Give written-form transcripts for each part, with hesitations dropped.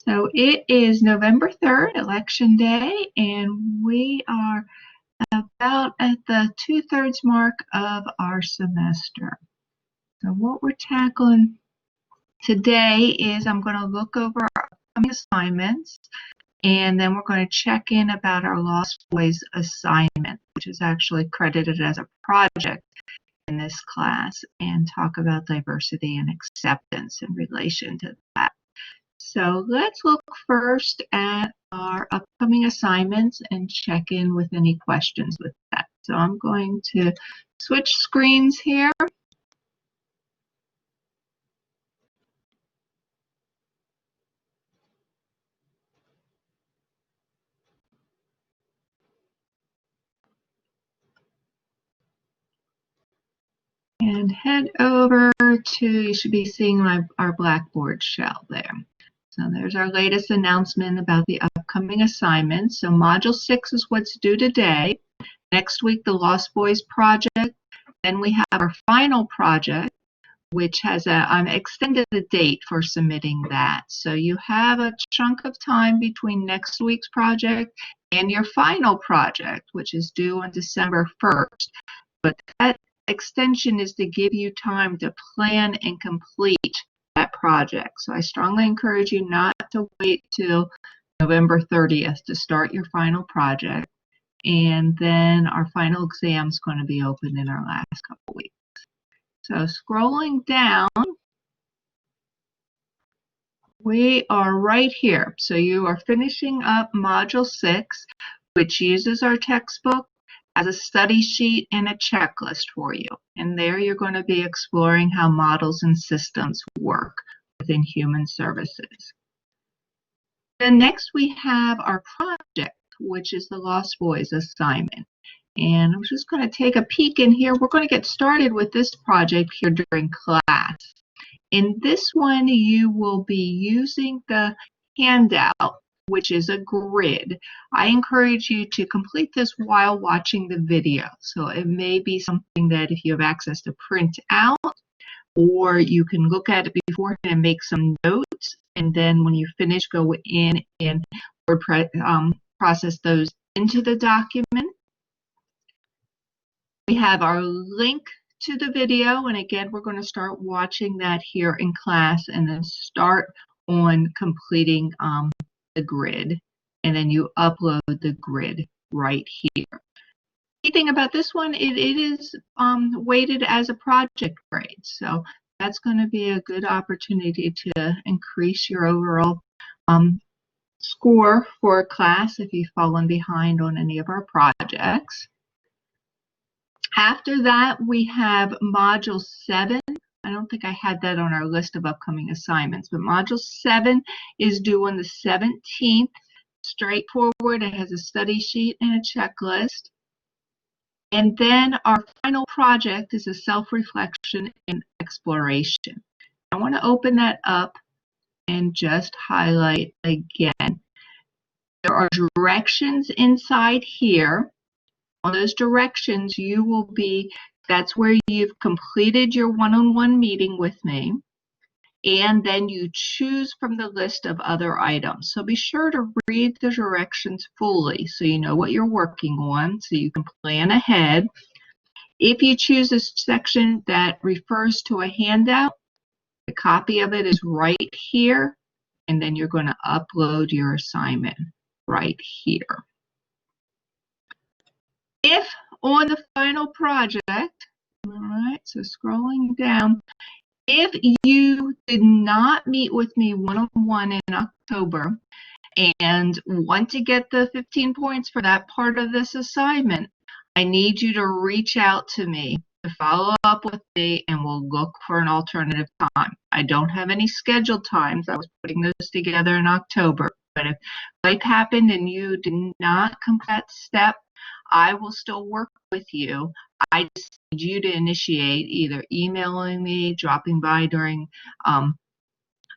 So it is November 3rd, Election Day, and we are about at the 2/3 mark of our semester. So what we're tackling today is I'm going to look over our upcoming assignments, and then we're going to check in about our Lost Boys assignment, which is actually credited as a project in this class, and talk about diversity and acceptance in relation to that. So let's look first at our upcoming assignments and check in with any questions with that. So I'm going to switch screens here. And head over to, you should be seeing our Blackboard shell there. So there's our latest announcement about the upcoming assignments. So Module 6 is what's due today. Next week, the Lost Boys project. Then we have our final project, which has extended the date for submitting that. So you have a chunk of time between next week's project and your final project, which is due on December 1st. But that extension is to give you time to plan and complete that project. So I strongly encourage you not to wait till November 30th to start your final project. And then our final exam is going to be open in our last couple weeks. So scrolling down, we are right here. So you are finishing up Module 6, which uses our textbook as a study sheet and a checklist for you. And there you're going to be exploring how models and systems work within human services. Then next we have our project, which is the Lost Boys assignment. And I'm just going to take a peek in here. We're going to get started with this project here during class. In this one, you will be using the handout, which is a grid. I encourage you to complete this while watching the video. So it may be something that if you have access to print out, or you can look at it beforehand and make some notes, and then when you finish, go in and process those into the document. We have our link to the video, and again, we're going to start watching that here in class and then start on completing the grid, and then you upload the grid right here. Key thing about this one, it is weighted as a project grade, so that's going to be a good opportunity to increase your overall score for a class if you've fallen behind on any of our projects. After that, we have Module 7. I don't think I had that on our list of upcoming assignments, but Module 7 is due on the 17th. Straightforward. It has a study sheet and a checklist. And then our final project is a self-reflection and exploration. I want to open that up and just highlight again. There are directions inside here. On those directions, you will be, that's where you've completed your one-on-one meeting with me, and then you choose from the list of other items. So be sure to read the directions fully so you know what you're working on, so you can plan ahead. If you choose a section that refers to a handout, a copy of it is right here, and then you're going to upload your assignment right here. If on the final project, all right, so scrolling down, if you did not meet with me one-on-one in October and want to get the 15 points for that part of this assignment, I need you to reach out to me to follow up with me, and we'll look for an alternative time. I don't have any scheduled times. I was putting those together in October, but if life happened and you did not complete that step, I will still work with you. I just need you to initiate either emailing me, dropping by during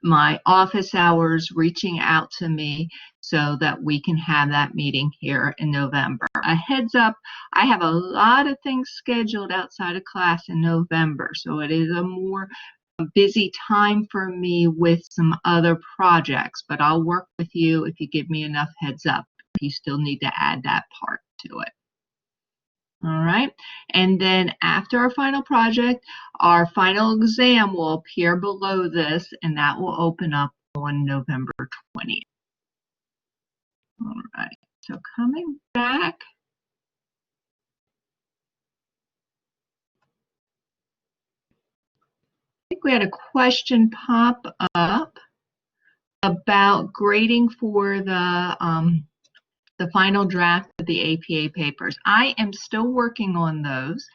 my office hours, reaching out to me so that we can have that meeting here in November. A heads up, I have a lot of things scheduled outside of class in November, so it is a more busy time for me with some other projects, but I'll work with you if you give me enough heads up. You still need to add that part to it. All right, and then after our final project, our final exam will appear below this, and that will open up on November 20th. All right, so coming back. I think we had a question pop up about grading for the final draft of the APA papers. I am still working on those.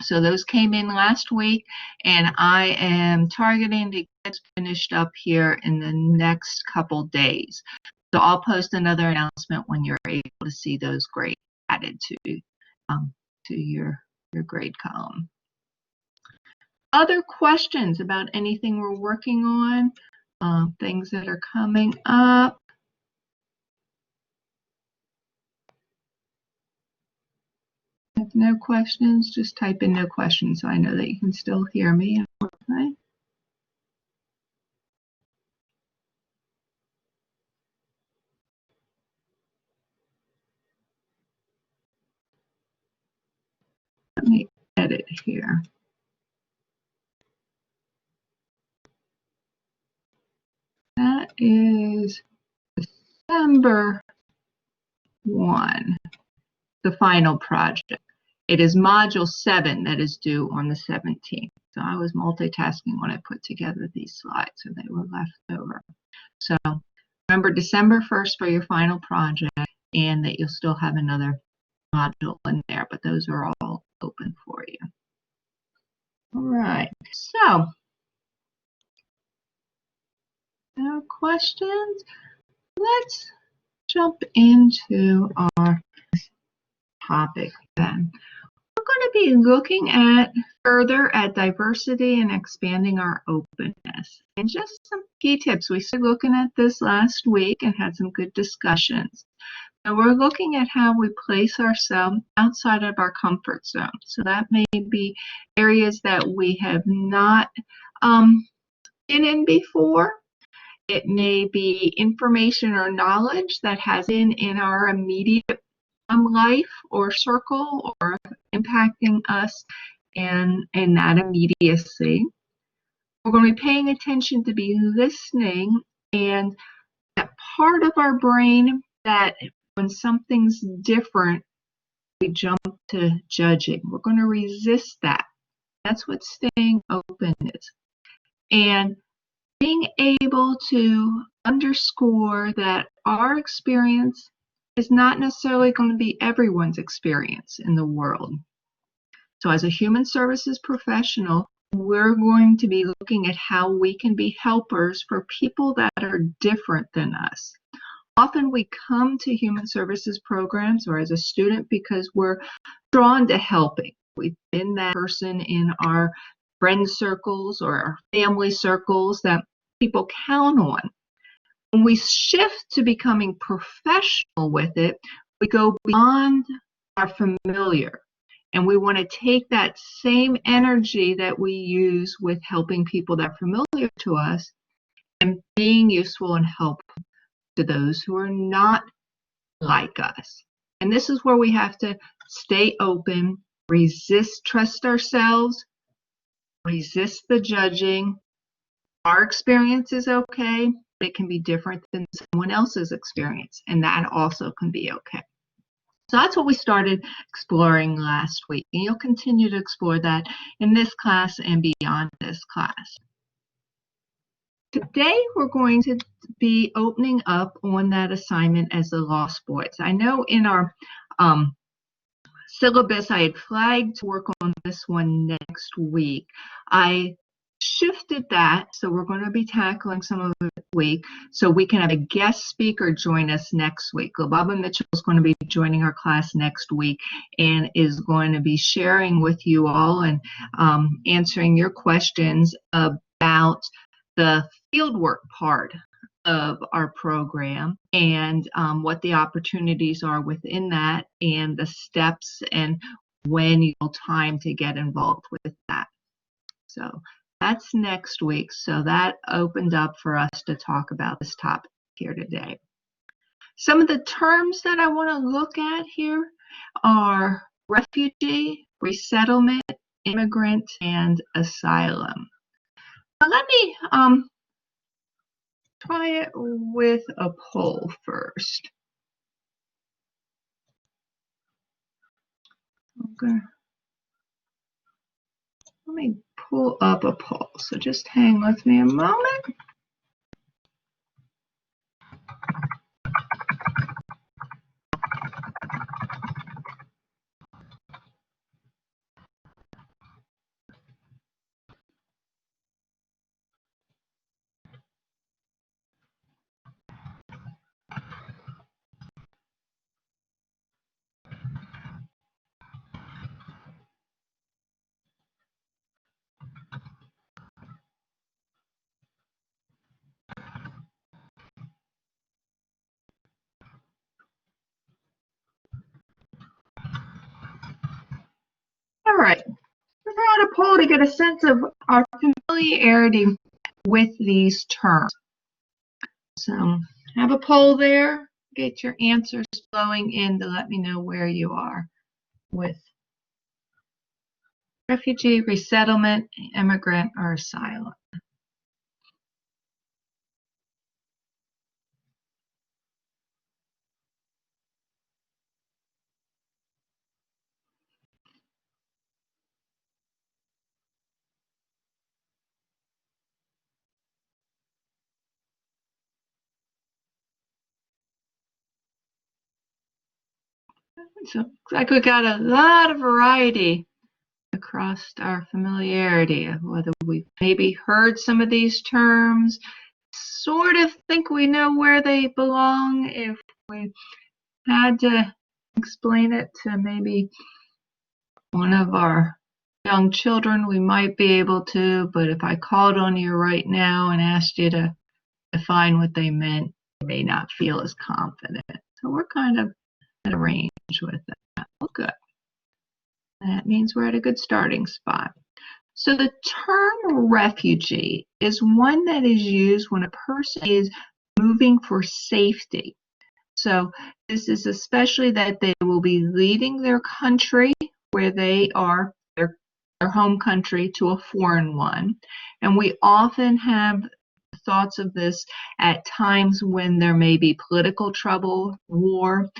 So those came in last week, and I am targeting to get finished up here in the next couple days. So I'll post another announcement when you're able to see those grades added to your grade column. Other questions about anything we're working on, things that are coming up? If no questions, just type in no questions so I know that you can still hear me. Okay. Let me edit here. That is December 1, the final project. It is module 7 that is due on the 17th. So I was multitasking when I put together these slides, so they were left over. So remember December 1st for your final project, and that you'll still have another module in there, but those are all open for you. All right, so no questions. Let's jump into our topic then. We're going to be looking at further at diversity and expanding our openness. And just some key tips. We started looking at this last week and had some good discussions. And we're looking at how we place ourselves outside of our comfort zone. So that may be areas that we have not been in before. It may be information or knowledge that has been in our immediate life or circle or impacting us in that immediacy. We're going to be paying attention to be listening, and that part of our brain that when something's different, we jump to judging. We're going to resist that. That's what staying open is. And being able to underscore that our experience is not necessarily going to be everyone's experience in the world. So as a human services professional, we're going to be looking at how we can be helpers for people that are different than us. Often we come to human services programs or as a student because we're drawn to helping. We've been that person in our friend circles or our family circles that people count on. When we shift to becoming professional with it, we go beyond our familiar. And we want to take that same energy that we use with helping people that are familiar to us and being useful and helpful to those who are not like us. And this is where we have to stay open, trust ourselves, resist the judging. Our experience is okay, but it can be different than someone else's experience, and that also can be okay. So that's what we started exploring last week, and you'll continue to explore that in this class and beyond this class. Today, we're going to be opening up on that assignment as the Lost Boys. I know in our syllabus, I had flagged to work on this one next week. I shifted that, so we're going to be tackling some of it this week, so we can have a guest speaker join us next week. Baba Mitchell is going to be joining our class next week and is going to be sharing with you all and answering your questions about the fieldwork part of our program and what the opportunities are within that and the steps and when you'll time to get involved with that. So That's next week, so that opened up for us to talk about this topic here today. Some of the terms that I want to look at here are refugee, resettlement, immigrant, and asylum. Now let me try it with a poll first. Okay. Let me pull up a poll, so just hang with me a moment. All right, let's add a poll to get a sense of our familiarity with these terms. So have a poll there, get your answers flowing in to let me know where you are with refugee, resettlement, immigrant, or asylum. So looks like we got a lot of variety across our familiarity of whether we've maybe heard some of these terms, sort of think we know where they belong. If we had to explain it to maybe one of our young children, we might be able to, but if I called on you right now and asked you to define what they meant, you may not feel as confident. So we're kind of at a range with that. Well, good. That means we're at a good starting spot. So the term refugee is one that is used when a person is moving for safety. So this is especially that they will be leaving their country where they are, their home country, to a foreign one. And we often have thoughts of this at times when there may be political trouble, war,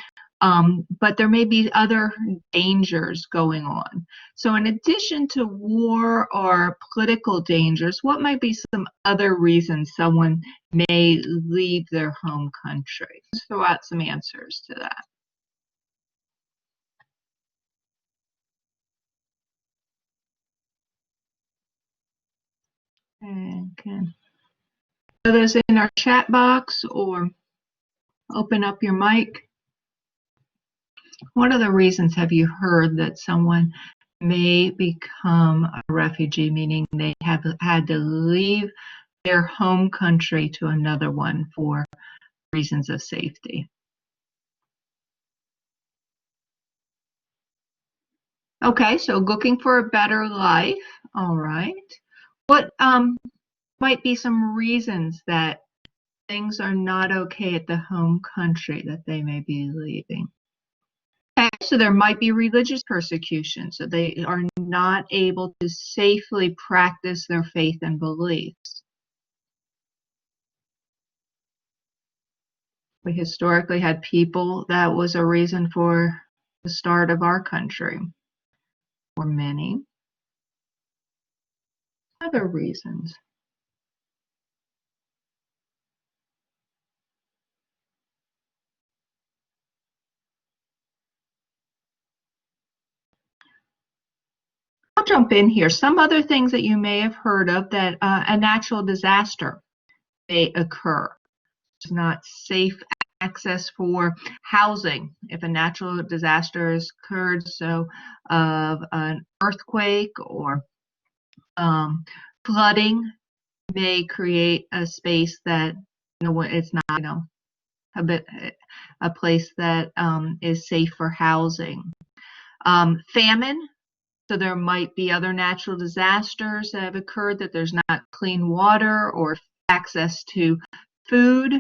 but there may be other dangers going on. So in addition to war or political dangers, what might be some other reasons someone may leave their home country? Let's throw out some answers to that. Okay. Throw those in our chat box or open up your mic. What other reasons have you heard that someone may become a refugee, meaning they have had to leave their home country to another one for reasons of safety? Okay, so looking for a better life. All right. What might be some reasons that things are not okay at the home country that they may be leaving? Okay, so there might be religious persecution, so they are not able to safely practice their faith and beliefs. We historically had people that was a reason for the start of our country, or many other reasons. I'll jump in here. Some other things that you may have heard of, that a natural disaster may occur. It's not safe access for housing if a natural disaster has occurred, so of an earthquake or flooding may create a space that, it's not, a place that is safe for housing. Famine So there might be other natural disasters that have occurred, that there's not clean water or access to food.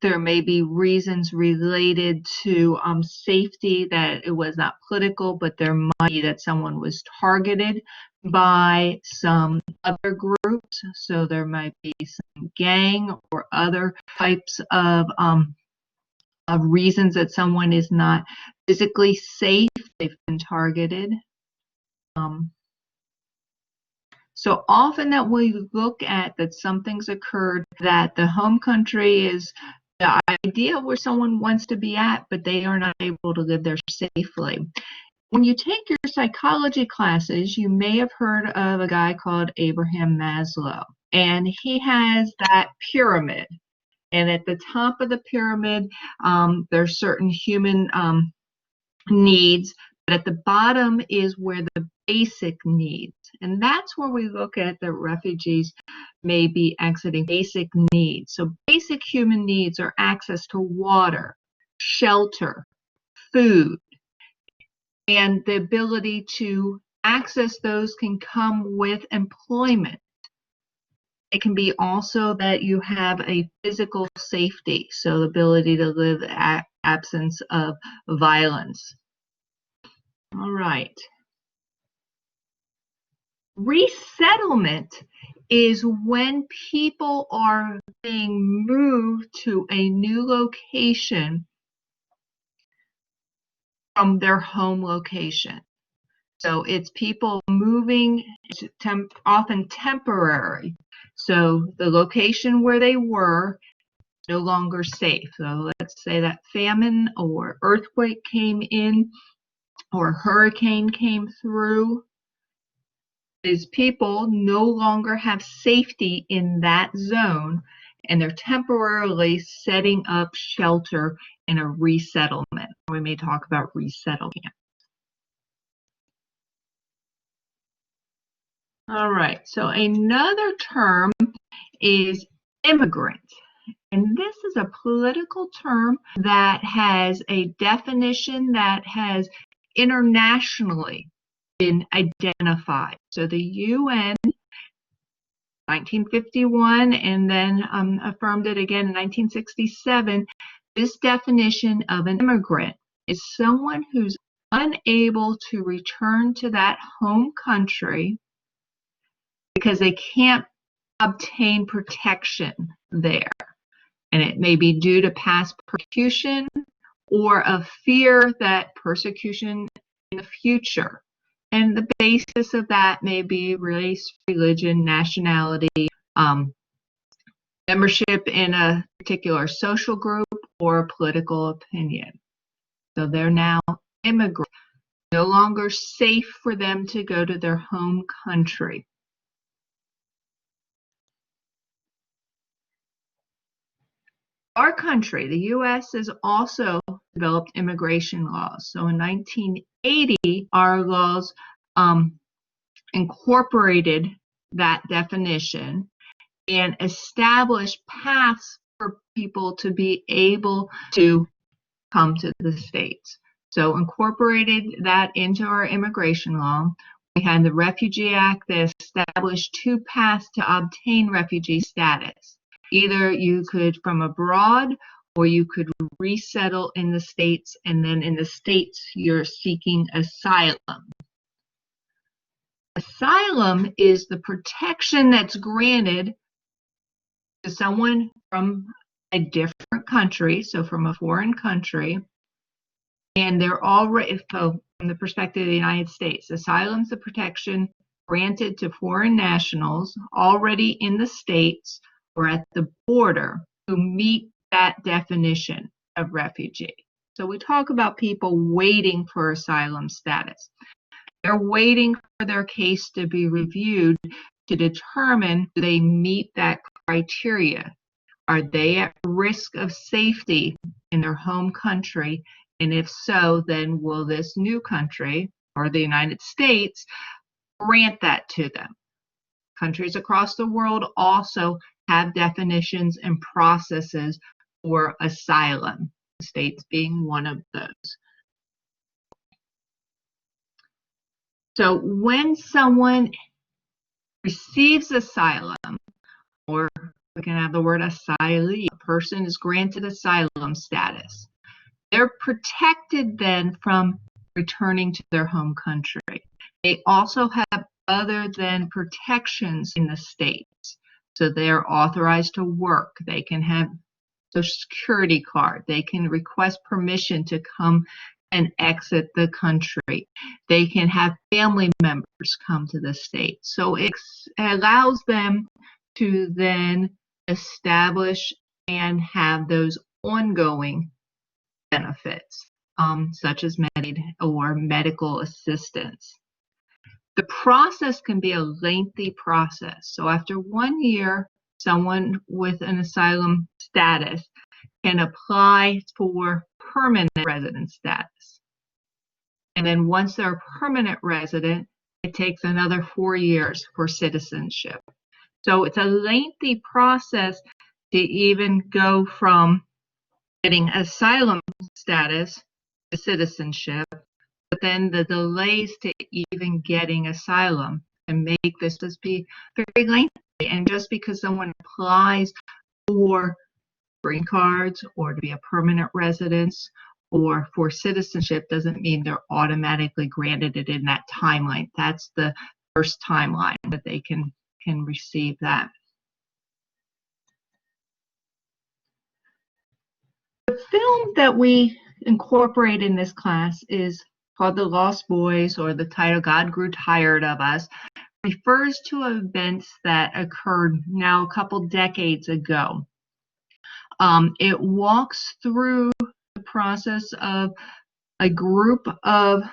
There may be reasons related to safety, that it was not political, but there might be that someone was targeted by some other groups. So there might be some gang or other types of reasons that someone is not physically safe. They've been targeted. So often that we look at that something's occurred, that the home country is the idea where someone wants to be at, but they are not able to live there safely. When you take your psychology classes, you may have heard of a guy called Abraham Maslow, and he has that pyramid. And at the top of the pyramid, there's certain human needs, but at the bottom is where the basic needs. And that's where we look at the refugees may be exiting basic needs. So basic human needs are access to water, shelter, food, and the ability to access those can come with employment. It can be also that you have a physical safety, so the ability to live absence of violence. All right. Resettlement is when people are being moved to a new location from their home location. So it's people moving, often temporary. So the location where they were no longer safe. So let's say that famine or earthquake came in, or hurricane came through. These people no longer have safety in that zone, and they're temporarily setting up shelter in a resettlement. We may talk about resettlement. All right, so another term is immigrant. And this is a political term that has a definition that has internationally been identified. So the UN, 1951, and then affirmed it again in 1967. This definition of an immigrant is someone who's unable to return to that home country because they can't obtain protection there. And it may be due to past persecution or a fear that persecution in the future. And the basis of that may be race, religion, nationality, membership in a particular social group, or political opinion. So they're now immigrants. No longer safe for them to go to their home country. Our country, the U.S., has also developed immigration laws. So in 1980, our laws incorporated that definition and established paths for people to be able to come to the States. So incorporated that into our immigration law. We had the Refugee Act that established two paths to obtain refugee status. Either you could from abroad, or you could resettle in the States, and then in the States you're seeking asylum. Asylum is the protection that's granted to someone from a different country, so from a foreign country, and they're already, so from the perspective of the United States, asylum is the protection granted to foreign nationals already in the States or at the border who meet that definition of refugee. So we talk about people waiting for asylum status. They're waiting for their case to be reviewed to determine do they meet that criteria. Are they at risk of safety in their home country? And if so, then will this new country or the United States grant that to them? Countries across the world also have definitions and processes for asylum, the States being one of those. So when someone receives asylum, or we can have the word asylee, a person is granted asylum status. They're protected then from returning to their home country. They also have other than protections in the States. So they're authorized to work. They can have Social Security card. They can request permission to come and exit the country. They can have family members come to the state. So it allows them to then establish and have those ongoing benefits, such as medical assistance. The process can be a lengthy process. So after 1 year, someone with an asylum status can apply for permanent resident status. And then once they're a permanent resident, it takes another 4 years for citizenship. So it's a lengthy process to even go from getting asylum status to citizenship, but then the delays to even getting asylum and make this just be very lengthy. And just because someone applies for green cards or to be a permanent resident or for citizenship doesn't mean they're automatically granted it in that timeline. That's the first timeline that they can receive that. The film that we incorporate in this class is called The Lost Boys, or the title God Grew Tired of Us, refers to events that occurred now a couple decades ago. It walks through the process of a group of,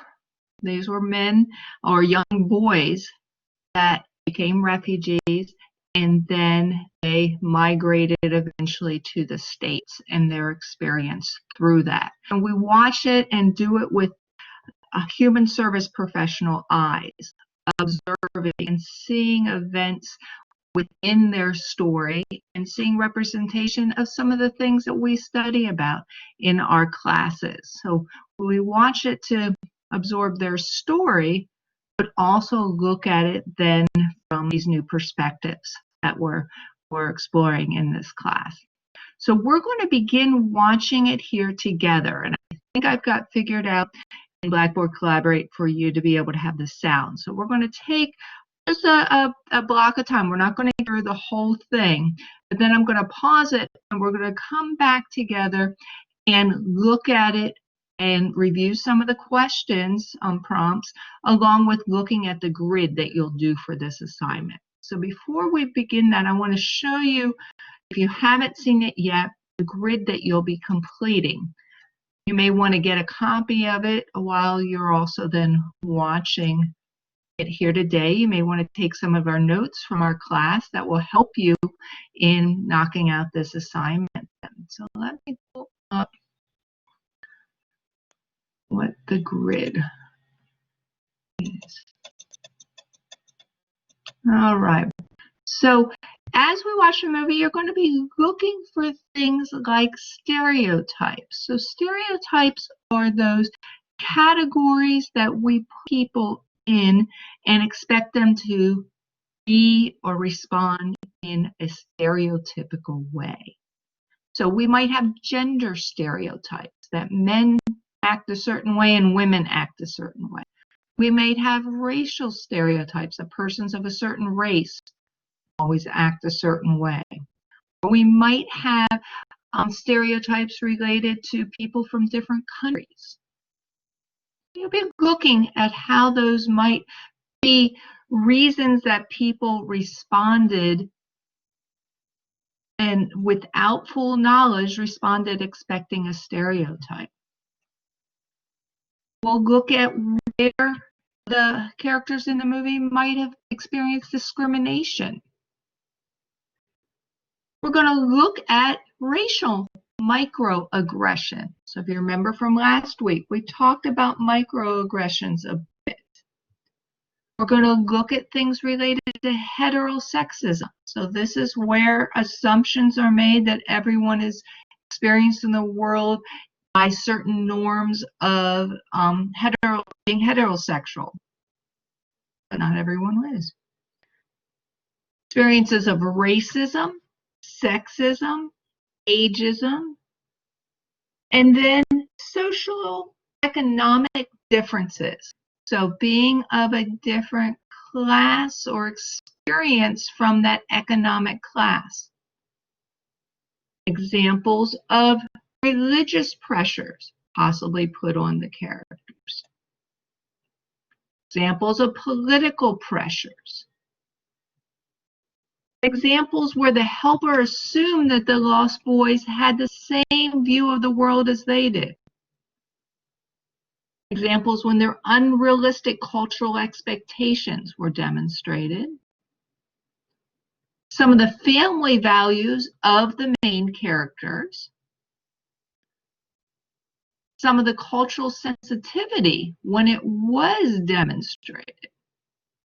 these were men or young boys that became refugees, and then they migrated eventually to the States and their experience through that. And we watch it and do it with human service professional eyes, observing and seeing events within their story and seeing representation of some of the things that we study about in our classes. So we watch it to absorb their story, but also look at it then from these new perspectives that we're exploring in this class. So we're going to begin watching it here together. And I think I've got figured out in Blackboard Collaborate for you to be able to have the sound. So we're going to take just a block of time. We're not going to hear the whole thing, but then I'm going to pause it and we're going to come back together and look at it and review some of the questions prompts, along with looking at the grid that you'll do for this assignment. So before we begin that, I want to show you, if you haven't seen it yet, the grid that you'll be completing. You may want to get a copy of it while you're also then watching it here today. You may want to take some of our notes from our class that will help you in knocking out this assignment. So let me pull up what the grid is. All right. So as we watch the movie, you're going to be looking for things like stereotypes. So stereotypes are those categories that we put people in and expect them to be or respond in a stereotypical way. So we might have gender stereotypes, that men act a certain way and women act a certain way. We may have racial stereotypes, that persons of a certain race always act a certain way. Or we might have stereotypes related to people from different countries. You'll be looking at how those might be reasons that people responded and without full knowledge responded expecting a stereotype. We'll look at where the characters in the movie might have experienced discrimination. We're going to look at racial microaggression. So if you remember from last week, we talked about microaggressions a bit. We're going to look at things related to heterosexism. So this is where assumptions are made that everyone is experienced in the world by certain norms of being heterosexual. but not everyone is. Experiences of racism, sexism, ageism, and then social economic differences. So being of a different class or experience from that economic class. Examples of religious pressures possibly put on the characters. Examples of political pressures. Examples where the helper assumed that the lost boys had the same view of the world as they did. Examples when their unrealistic cultural expectations were demonstrated. Some of the family values of the main characters. Some of the cultural sensitivity when it was demonstrated.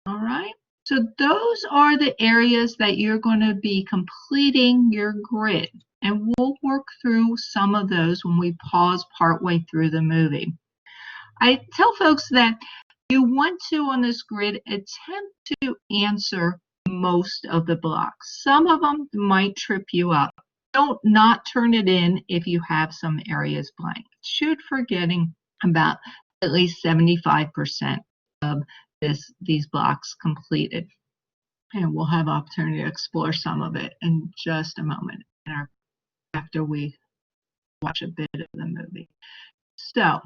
All right? So those are the areas that you're going to be completing your grid. And we'll work through some of those when we pause partway through the movie. I tell folks that you want to, on this grid, attempt to answer most of the blocks. Some of them might trip you up. Don't not turn it in if you have some areas blank. Shoot for getting about at least 75% of these blocks completed. And we'll have opportunity to explore some of it in just a moment after we watch a bit of the movie. So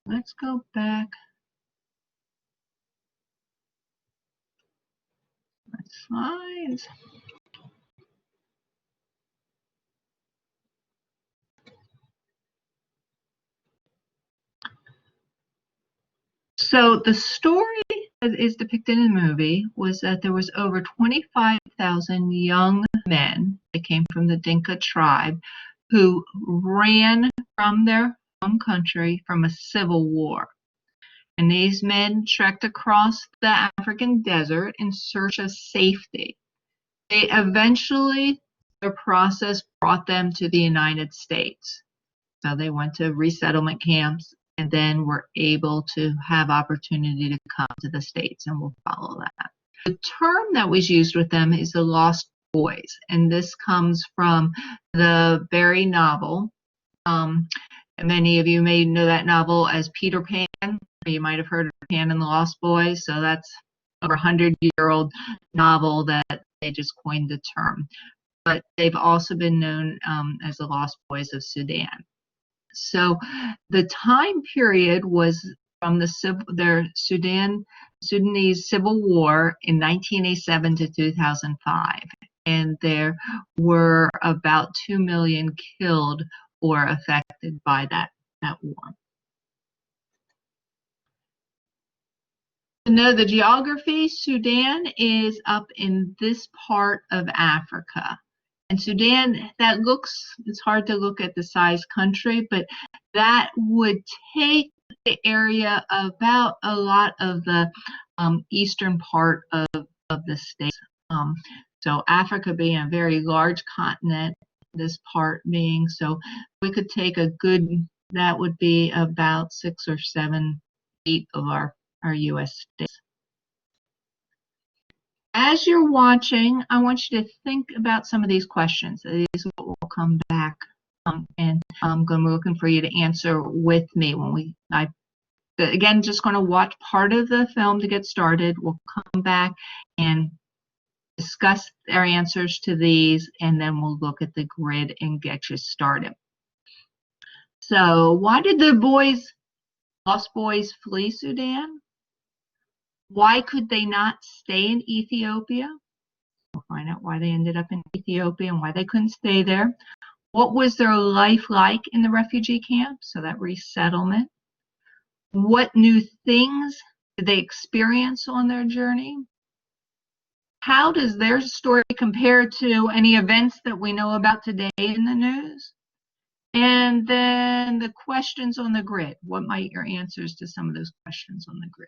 let's go back. My slides. So the story that is depicted in the movie was that there was over 25,000 young men that came from the Dinka tribe who ran from their home country from a civil war. And these men trekked across the African desert in search of safety. They eventually, the process brought them to the United States. So they went to resettlement camps and then were able to have opportunity to come to the States, and we'll follow that. The term that was used with them is the Lost Boys, and this comes from the Barry novel. Many of you may know that novel as Peter Pan, or you might have heard of Pan and the Lost Boys, so that's over a 100-year-old novel that they just coined the term. But they've also been known as the Lost Boys of Sudan. So the time period was from their Sudanese Civil War in 1987 to 2005, and there were about 2 million killed or affected by that war. To know the geography, Sudan is up in this part of Africa. And Sudan, it's hard to look at the size country, but that would take the area about a lot of the eastern part of the states. So Africa being a very large continent, this part being, so we could take that would be about 6 or 7 feet of our U.S. states. As you're watching, I want you to think about some of these questions. These will come back, and I'm going to be looking for you to answer with me again, just going to watch part of the film to get started. We'll come back and discuss our answers to these, and then we'll look at the grid and get you started. So, why did the Lost Boys flee Sudan? Why could they not stay in Ethiopia? We'll find out why they ended up in Ethiopia and why they couldn't stay there. What was their life like in the refugee camp? So that resettlement. What new things did they experience on their journey? How does their story compare to any events that we know about today in the news? And then the questions on the grid. What might your answers to some of those questions on the grid?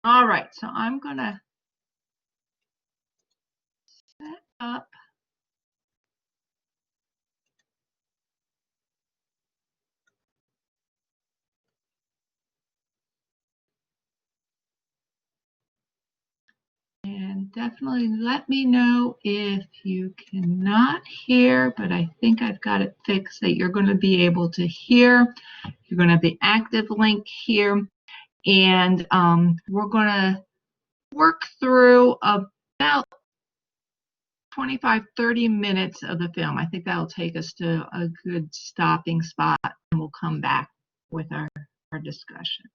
All right, so I'm going to set up And definitely let me know if you cannot hear, but I think I've got it fixed that you're going to be able to hear. You're going to have the active link here, and we're going to work through about 25-30 minutes of the film. I think that'll take us to a good stopping spot, and we'll come back with our discussion.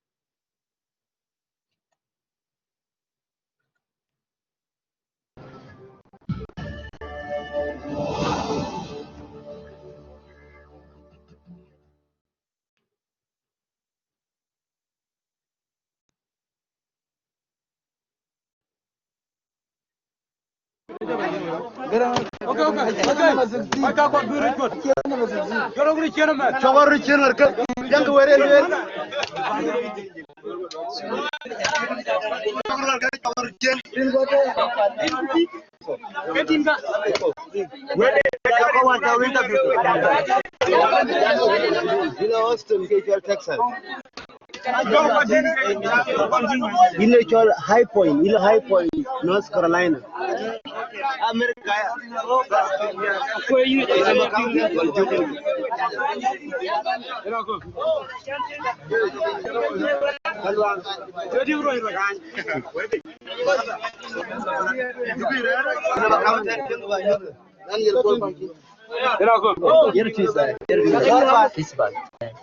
High Point, North Carolina.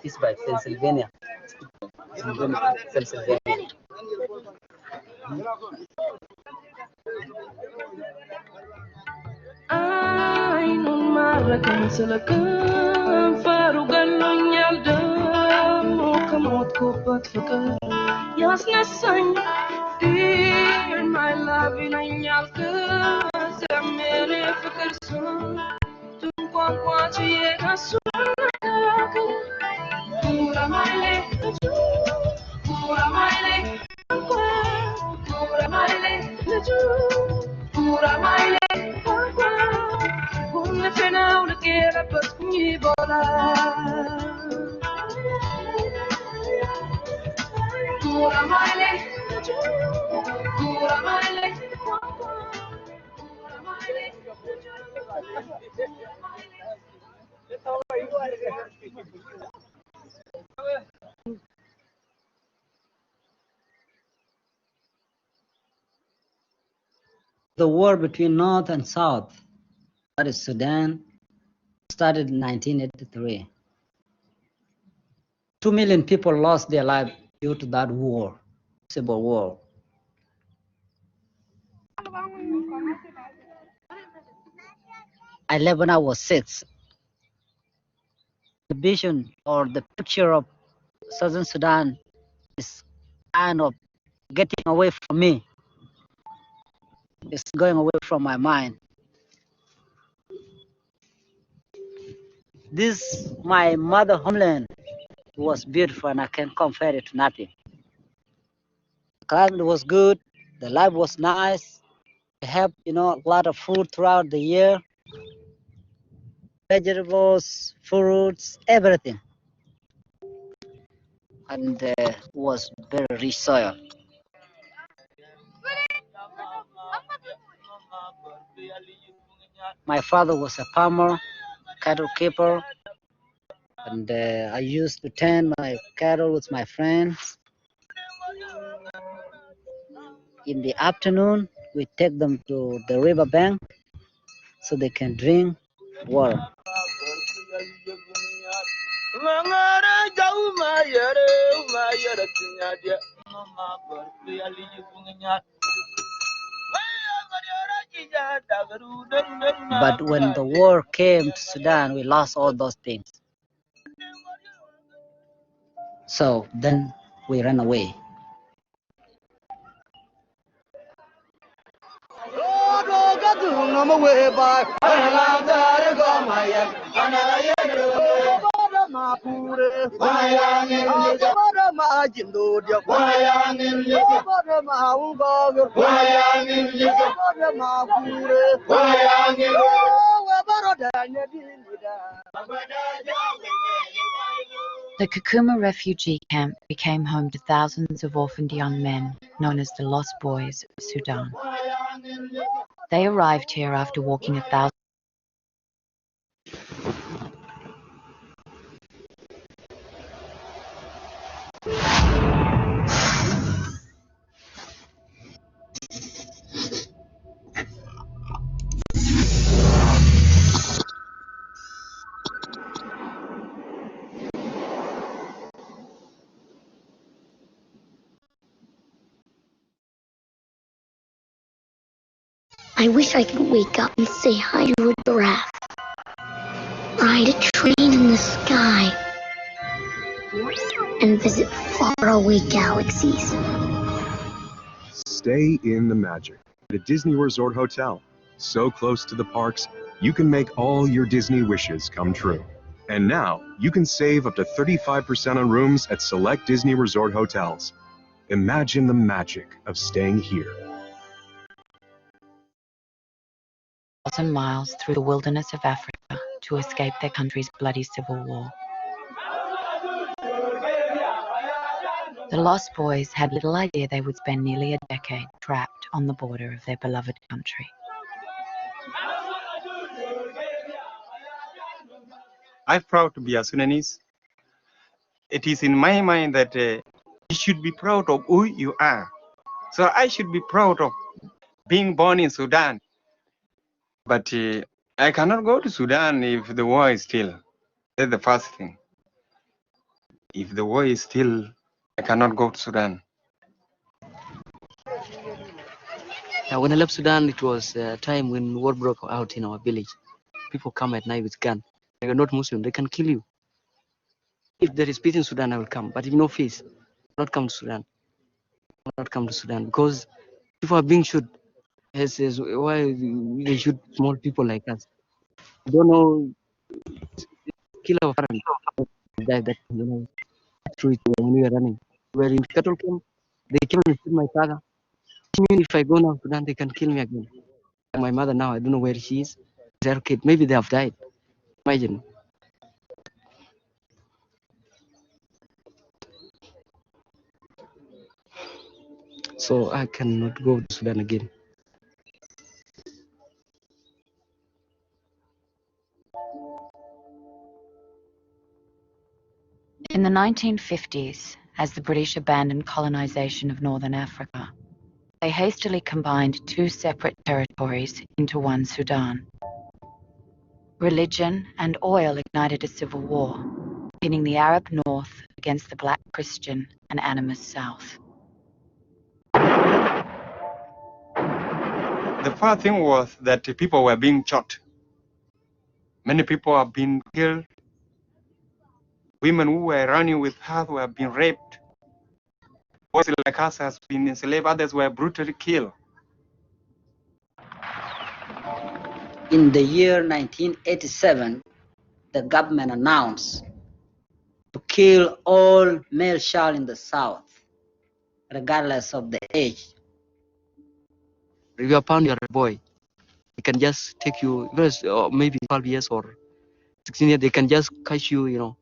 Pittsburgh, Pennsylvania. Ay, non marrakan salakan farugan non yalda mo kamot ko patfaka yas nasan in my love in yalda zamere fakar sun tum kwa kwa chiye kasun pura maile pura maile pura maile pura maile Now to get up a Ebola. Pura Mile, Pura Mile, The war between North and South, that is Sudan, started in 1983. 2 million people lost their lives due to that war, civil war. I left when I was 6. The vision or the picture of Southern Sudan is kind of getting away from me. It's going away from my mind. This, my mother homeland, was beautiful and I can't compare it to nothing. The climate was good, the life was nice. We have, a lot of food throughout the year. Vegetables, fruits, everything. And was very rich soil. My father was a farmer, cattle keeper, and I used to tend my cattle with my friends. In the afternoon, we take them to the river bank so they can drink water. But when the war came to Sudan, we lost all those things. So then we ran away. The Kakuma refugee camp became home to thousands of orphaned young men, known as the Lost Boys of Sudan. They arrived here after walking 1,000. I wish I could wake up and say hi to a giraffe. Ride a train in the sky. And visit faraway galaxies. Stay in the magic at a Disney Resort Hotel. So close to the parks, you can make all your Disney wishes come true. And now, you can save up to 35% on rooms at select Disney Resort hotels. Imagine the magic of staying here. 1,000 miles through the wilderness of Africa to escape their country's bloody civil war. The Lost Boys had little idea they would spend nearly a decade trapped on the border of their beloved country. I'm proud to be a Sudanese. It is in my mind that you should be proud of who you are. So I should be proud of being born in Sudan. But I cannot go to Sudan if the war is still. That's the first thing. If the war is still, I cannot go to Sudan. When I left Sudan, it was a time when war broke out in our village. People come at night with guns. They are not Muslim, they can kill you. If there is peace in Sudan, I will come. But if no peace, I will not come to Sudan. I will not come to Sudan because people are being shot. Why they shoot small people like us? I don't know. Kill our parents. That true. When we were running, we were in cattle camp. They came and shoot my father. Even if I go now to Sudan, they can kill me again. My mother now, I don't know where she is. They're kid. Maybe they have died. Imagine. So I cannot go to Sudan again. In the 1950s, as the British abandoned colonization of northern Africa, they hastily combined two separate territories into one Sudan. Religion and oil ignited a civil war, pitting the Arab north against the black Christian and animist south. The first thing was that people were being shot. Many people have been killed. Women who were running with her were being raped. Boys like us has been enslaved. Others were brutally killed. In the year 1987, the government announced to kill all male child in the South, regardless of the age. If you are found you're a boy, they can just take you, maybe 12 years or 16 years, they can just catch you,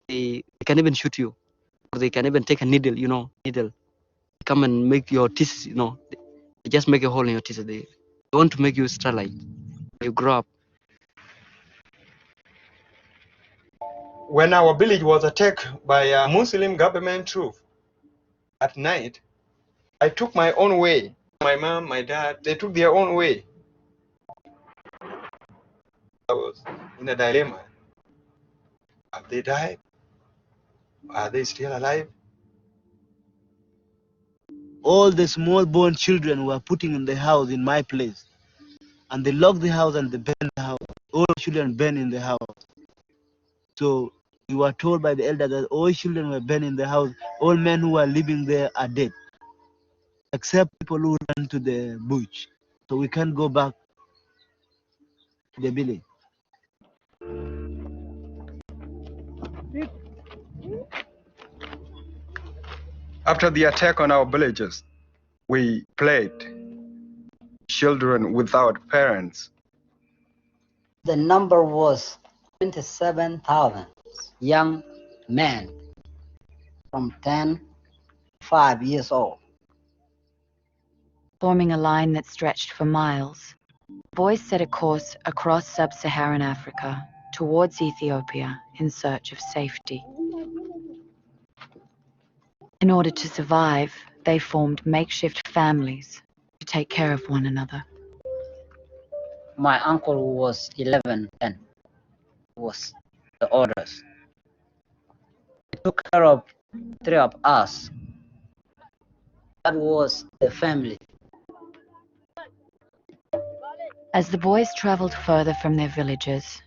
They can even shoot you. Or they can even take a needle, needle. Come and make your teeth, They just make a hole in your teeth. They want to make you sterilite. You grow up. When our village was attacked by a Muslim government troop at night, I took my own way. My mom, my dad, they took their own way. I was in a dilemma. Have they died? Are they still alive? All the small-born children were putting in the house in my place. And they locked the house and they burned the house. All children burned in the house. So we were told by the elder that all children were burned in the house. All men who were living there are dead, except people who ran to the bush. So we can't go back to the village. After the attack on our villages, we played children without parents. The number was 27,000 young men from 10 to 5 years old. Forming a line that stretched for miles, boys set a course across sub-Saharan Africa towards Ethiopia in search of safety. In order to survive, they formed makeshift families to take care of one another. My uncle was 11 then, was the orders. He took care of 3 of us. That was the family. As the boys traveled further from their villages,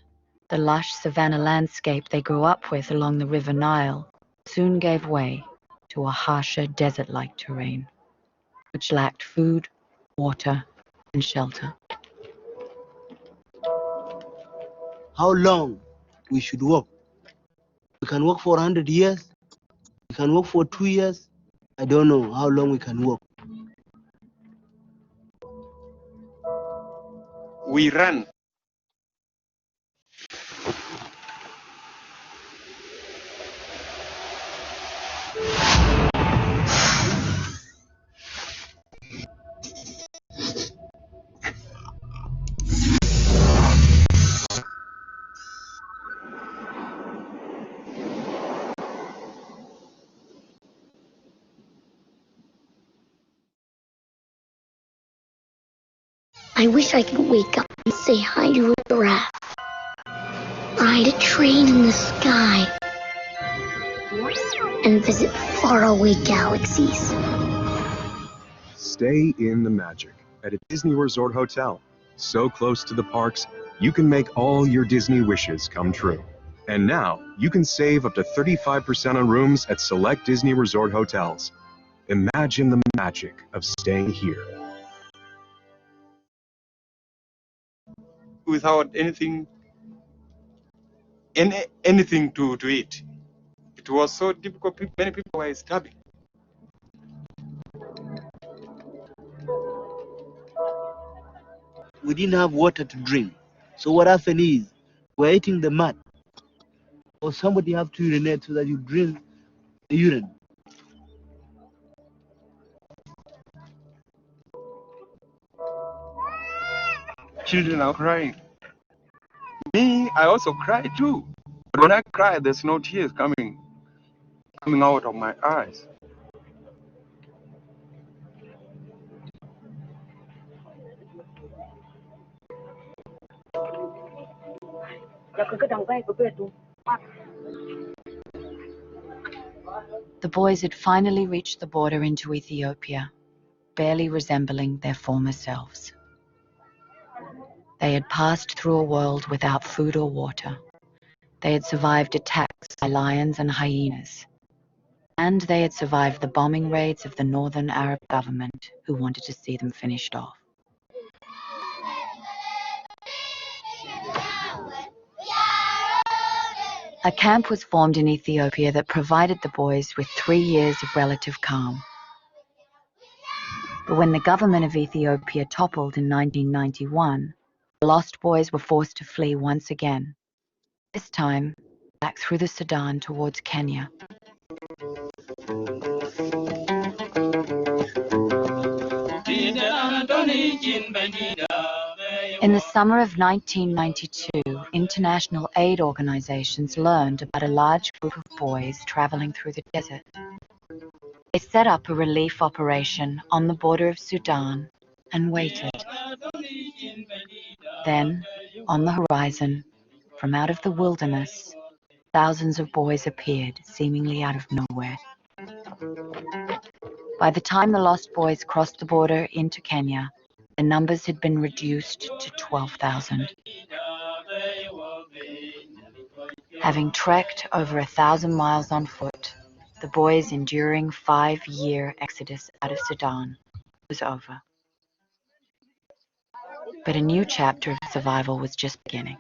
the lush savanna landscape they grew up with along the River Nile soon gave way to a harsher desert-like terrain, which lacked food, water, and shelter. How long we should walk? We can walk for 100 years. We can walk for 2 years. I don't know how long we can walk. We run. I wish I could wake up and say hi to a giraffe. Ride a train in the sky. And visit faraway galaxies. Stay in the magic at a Disney Resort Hotel. So close to the parks, you can make all your Disney wishes come true. And now, you can save up to 35% on rooms at select Disney Resort hotels. Imagine the magic of staying here. Without anything to eat. It was so difficult. Many people were starving. We didn't have water to drink. So what happened is, we're eating the mud. Or somebody have to urinate so that you drink the urine. Children are crying. Me, I also cry too. But when I cry, there's no tears coming out of my eyes. The boys had finally reached the border into Ethiopia, barely resembling their former selves. They had passed through a world without food or water. They had survived attacks by lions and hyenas. And they had survived the bombing raids of the Northern Arab government, who wanted to see them finished off. A camp was formed in Ethiopia that provided the boys with 3 years of relative calm. But when the government of Ethiopia toppled in 1991, the lost boys were forced to flee once again, this time back through the Sudan towards Kenya. In the summer of 1992, international aid organizations learned about a large group of boys traveling through the desert. They set up a relief operation on the border of Sudan and waited. Then, on the horizon, from out of the wilderness, thousands of boys appeared, seemingly out of nowhere. By the time the lost boys crossed the border into Kenya, the numbers had been reduced to 12,000. Having trekked over 1,000 miles on foot, the boys' enduring 5-year exodus out of Sudan was over. But a new chapter of survival was just beginning.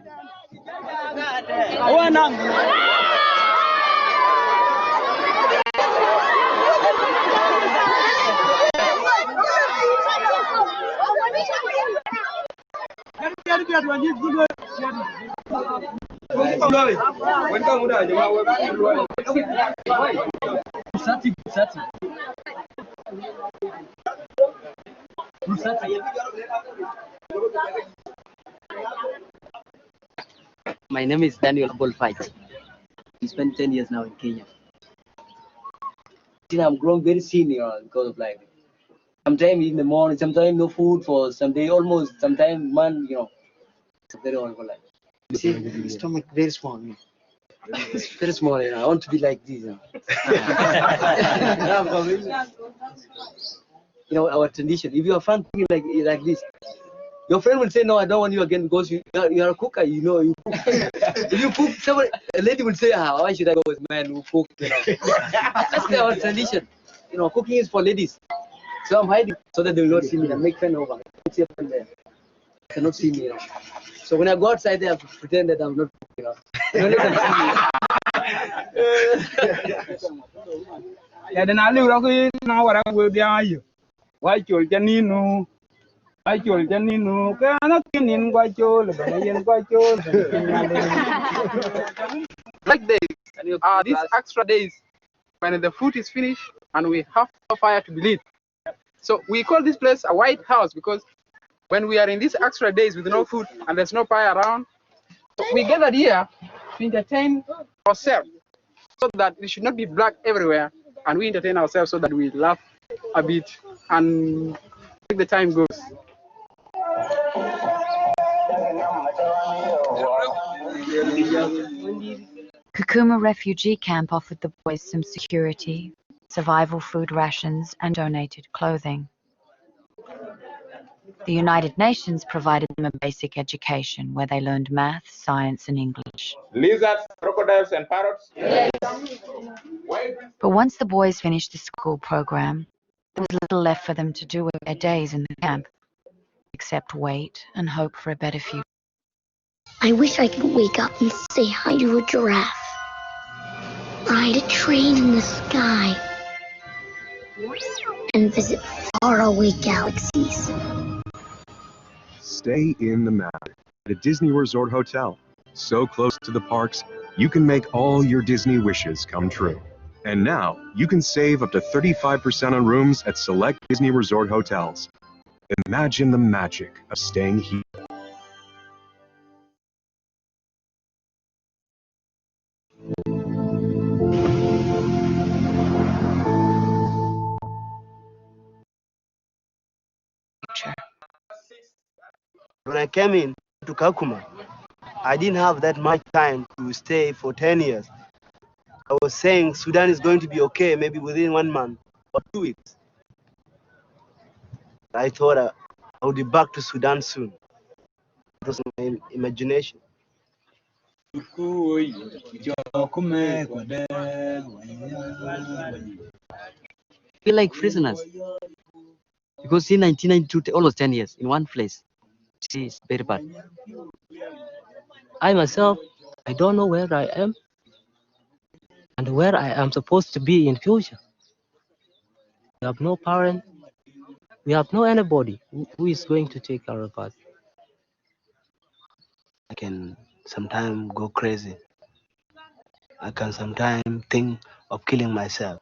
My name is Daniel Bolfight. We spent 10 years now in Kenya. I'm growing very senior because of like sometimes in the morning, sometimes no food for some day, almost sometimes man, it's very horrible life. You see, my stomach very small. It's very small. I want to be like this. Our tradition. If you are fun thinking like this, your friend will say, "No, I don't want you again because you are a cooker. You cook." If you cook, a lady will say, why should I go with men who cook? That's our tradition. Cooking is for ladies. So I'm hiding so that they will not see me and make friend over. See a friend there. They cannot see me. So when I go outside, I have to pretend that I'm not cooking. Don't let them see me. Ya dan ali ura ko na wara go dia ayo. Wai chol janinu. Ai chol janinu ka na kinin gwa chol ba yen gwa chol. Like days, these extra days when the food is finished and we have a fire to be lit. So we call this place a white house because when we are in these extra days with no food and there's no fire around, we gathered here to entertain ourselves so that it should not be black everywhere, and we entertain ourselves so that we laugh a bit and make the time goes. Kakuma refugee camp offered the boys some security, survival food rations, and donated clothing. The United Nations provided them a basic education where they learned math, science, and English. Lizards, crocodiles, and parrots. Yes. But once the boys finished the school program, there was little left for them to do with their days in the camp, except wait and hope for a better future. I wish I could wake up and say hi to a giraffe. Ride a train in the sky. And visit faraway galaxies. Stay in the Magic at a Disney Resort Hotel. So close to the parks, you can make all your Disney wishes come true. And now, you can save up to 35% on rooms at select Disney Resort hotels. Imagine the magic of staying here. When I came in to Kakuma, I didn't have that much time to stay for 10 years. I was saying Sudan is going to be okay maybe within 1 month or 2 weeks. I thought I would be back to Sudan soon. It was my imagination. We're like prisoners because in 1992, almost 10 years in one place. It's very bad. I myself, I don't know where I am and where I am supposed to be in future. We have no parent. We have no anybody who is going to take care of us. I can sometimes go crazy. I can sometimes think of killing myself.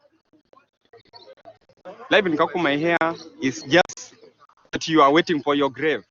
Life in Kakuma here is just that you are waiting for your grave.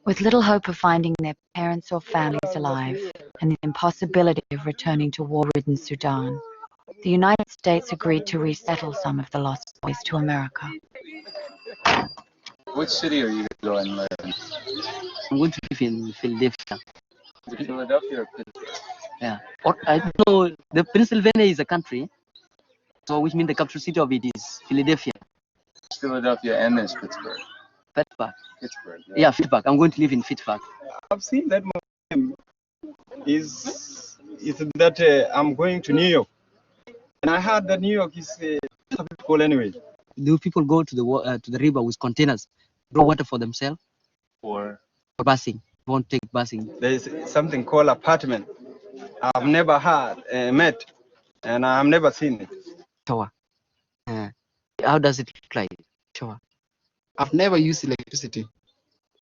With little hope of finding their parents or families alive, and the impossibility of returning to war-ridden Sudan, the United States agreed to resettle some of the lost boys to America. Which city are you going to live in? I'm going to live in Philadelphia. Is it Philadelphia or Pittsburgh? Yeah. Or, I don't know. The Pennsylvania is a country. So which means the capital city of it is Philadelphia. Philadelphia and there's Pittsburgh. Pittsburgh. Pittsburgh. Yeah, Pittsburgh. I'm going to live in Pittsburgh. I've seen that movie is that I'm going to New York, and I heard that New York is cool anyway. Do people go to the river with containers, draw water for themselves, Or or busing? Won't take busing. There is something called apartment. I've never met, and I've never seen it. Shower. How does it look like? Shower. I've never used electricity,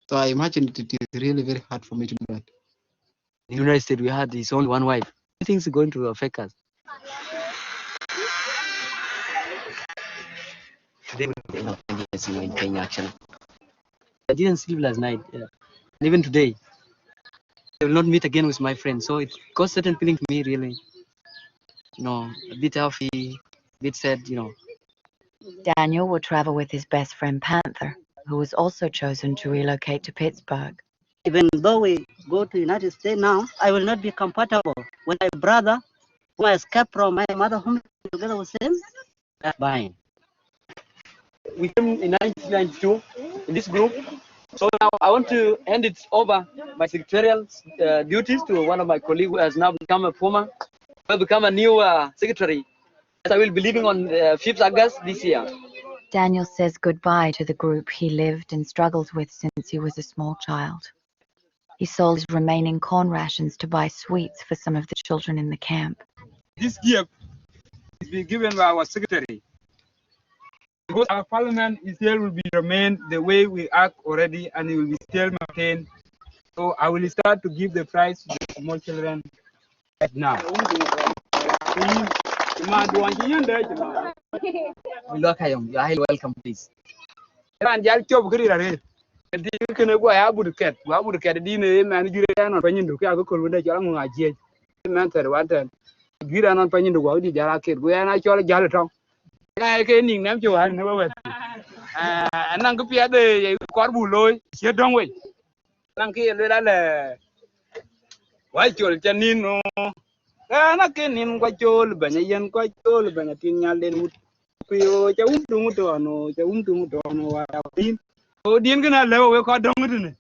so I imagine it is really very hard for me to do that. In the United States, we had his only one wife. Things are going to affect us. Today, in Kenya, actually. I didn't sleep last night. And even today, I will not meet again with my friends. So it caused certain feeling to me, really. A bit healthy, a bit sad, Daniel will travel with his best friend Panther, who was also chosen to relocate to Pittsburgh. Even though we go to United States now, I will not be compatible when my brother, who escaped from my mother home together with him, that's fine. We came in 1992 in this group. So now I want to hand it over my secretarial duties to one of my colleagues who has now become a new secretary. As I will be leaving on 5th August this year. Daniel says goodbye to the group he lived and struggled with since he was a small child. He sold his remaining corn rations to buy sweets for some of the children in the camp. This gift is being given by our secretary. Because our parliament is still will be remain the way we act already, and it will be still maintained. So I will start to give the prize to the small children right now. You're highly welcome, please. Kene go ya buduket wa buduket di ne man jure ya non panyin du ka go kol wonde jara nga je man ter wanten gira non panyin du go di jara ket go ya na chol jale tong na ke ning nam jo han ne wet nan ko pia de kor bu loy che dong we nan ke le la le wa chol chanin no na ke nin ko chol banya yen ko chol banya tin nyal den mut ko yo cha du mut no cha du mut no wa tin o din gina lewo we ko dong ne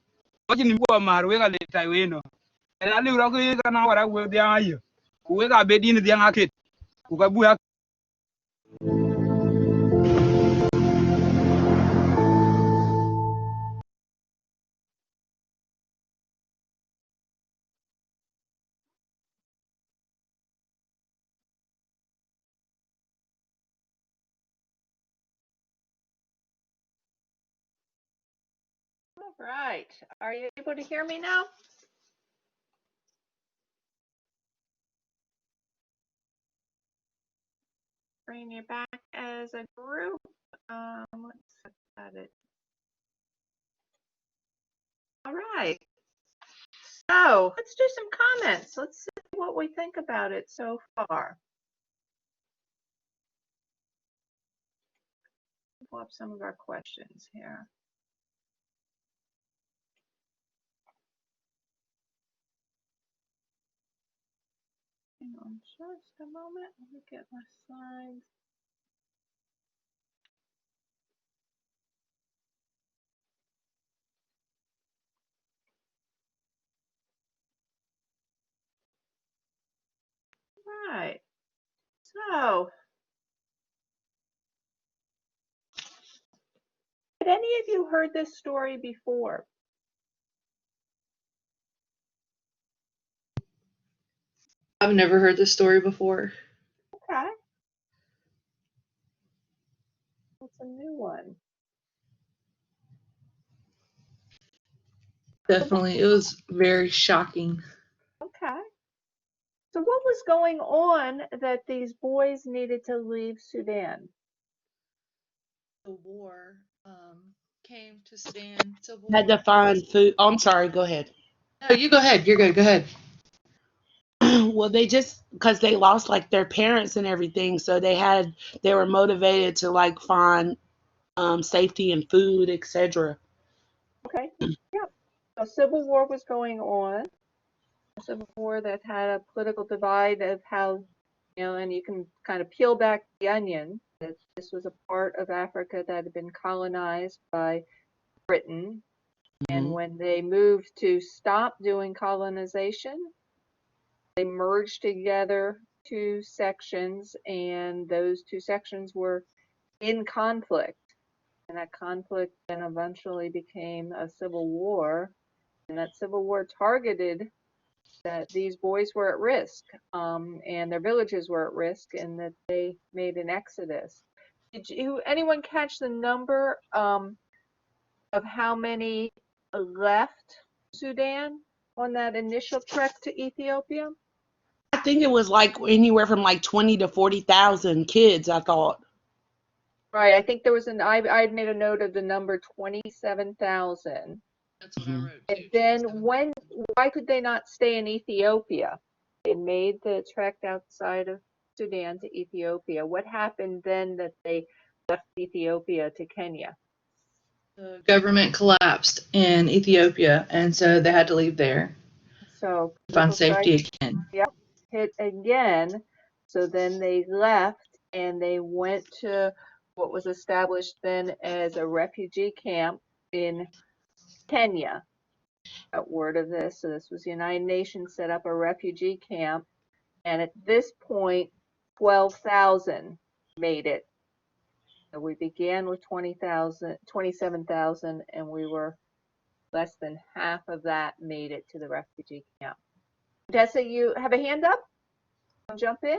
ko ni ko mar we ga le tai we no na li ro ko na wara we dia ayo ku we ga be din dia ngaket ku ka bu ya. All right. Are you able to hear me now? Bring you back as a group. Let's set it. All right. So let's do some comments. Let's see what we think about it so far. Pull up some of our questions here. Hang on just a moment. Let me get my slides. All right. So, had any of you heard this story before? I've never heard this story before. Okay. It's a new one. Definitely. It was very shocking. Okay. So what was going on that these boys needed to leave Sudan? The war came to Sudan. Had to find food. Oh, I'm sorry. Go ahead. No, you go ahead. You're good. Go ahead. Well, they just because they lost like their parents and everything, so they were motivated to like find safety and food, etc. Okay. Yep. So civil war was going on. A civil war that had a political divide of how And you can kind of peel back the onion. That this was a part of Africa that had been colonized by Britain. And when they moved to stop doing colonization, they merged together two sections, and those two sections were in conflict. And that conflict then eventually became a civil war. And that civil war targeted that these boys were at risk, and their villages were at risk, and that they made an exodus. Did anyone catch the number of how many left Sudan on that initial trek to Ethiopia? I think it was like anywhere from like 20 to 40,000 kids, I thought. Right, I think there was I made a note of the number 27,000. That's what I wrote too. And then why could they not stay in Ethiopia? They made the trek outside of Sudan to Ethiopia. What happened then that they left Ethiopia to Kenya? The government collapsed in Ethiopia, and so they had to leave there So to find safety crisis, again. yep, hit again. So then they left and they went to what was established then as a refugee camp in Kenya. Got word of this. So this was the United Nations set up a refugee camp, and at this point, 12,000 made it. So we began with 27,000, and we were less than half of that made it to the refugee camp. Tessa, you have a hand up? Jump in.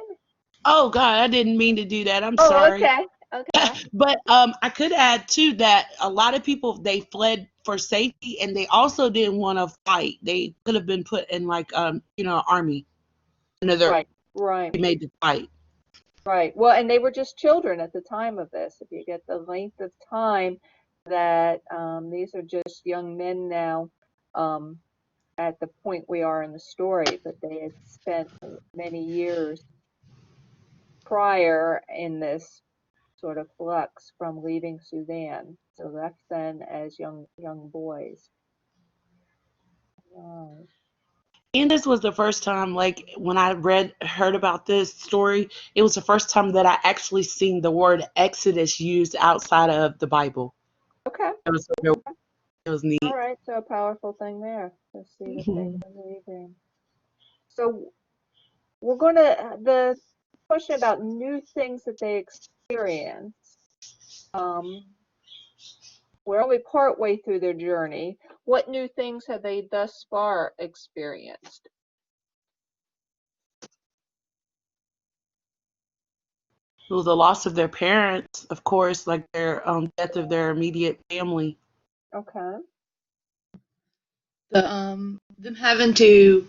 Oh God, I didn't mean to do that. I'm Oh, sorry. okay, okay. But I could add too that a lot of people, they fled for safety, and they also didn't want to fight. They could have been put in like army. Another Right. They made the fight. Right. Well, and they were just children at the time of this. If you get the length of time that these are just young men now, at the point we are in the story, but they had spent many years prior in this sort of flux from leaving Sudan. So left then as young boys. Right. And this was the first time, like when I heard about this story, it was the first time that I actually seen the word Exodus used outside of the Bible. Okay. It was neat. All right. So a powerful thing there to see that they were leaving. So we're going to the question about new things that they experience. We're only part way through their journey. What new things have they thus far experienced? It was the loss of their parents, of course, like their death of their immediate family. Okay. Them having to,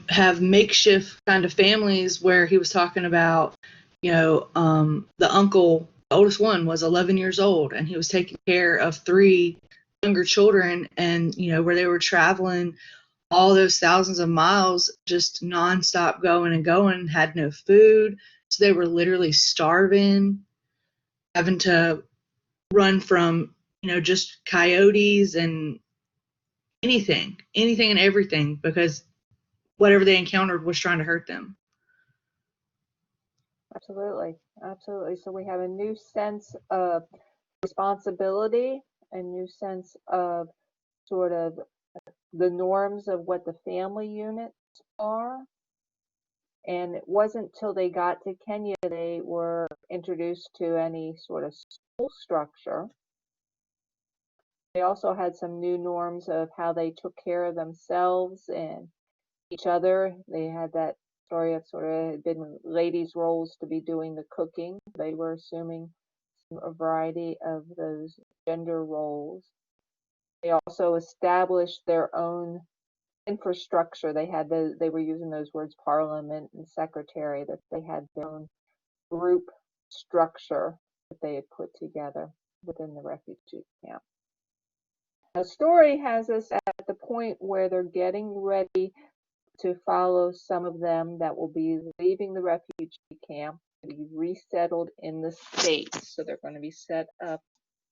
have makeshift kind of families where he was talking about, the uncle, the oldest one was 11 years old, and he was taking care of 3 younger children, and, where they were traveling all those thousands of miles, just nonstop going and going, had no food. So they were literally starving, having to run from, just coyotes and anything and everything, because whatever they encountered was trying to hurt them. Absolutely. Absolutely. So we have a new sense of responsibility, a new sense of sort of the norms of what the family units are. And it wasn't till they got to Kenya they were introduced to any sort of school structure. They also had some new norms of how they took care of themselves and each other. They had that story of sort of had been ladies' roles to be doing the cooking. They were assuming a variety of those gender roles. They also established their own infrastructure. They were using those words parliament and secretary, that they had their own group structure that they had put together within the refugee camp. The story has us at the point where they're getting ready to follow some of them that will be leaving the refugee camp to be resettled in the States. So they're going to be set up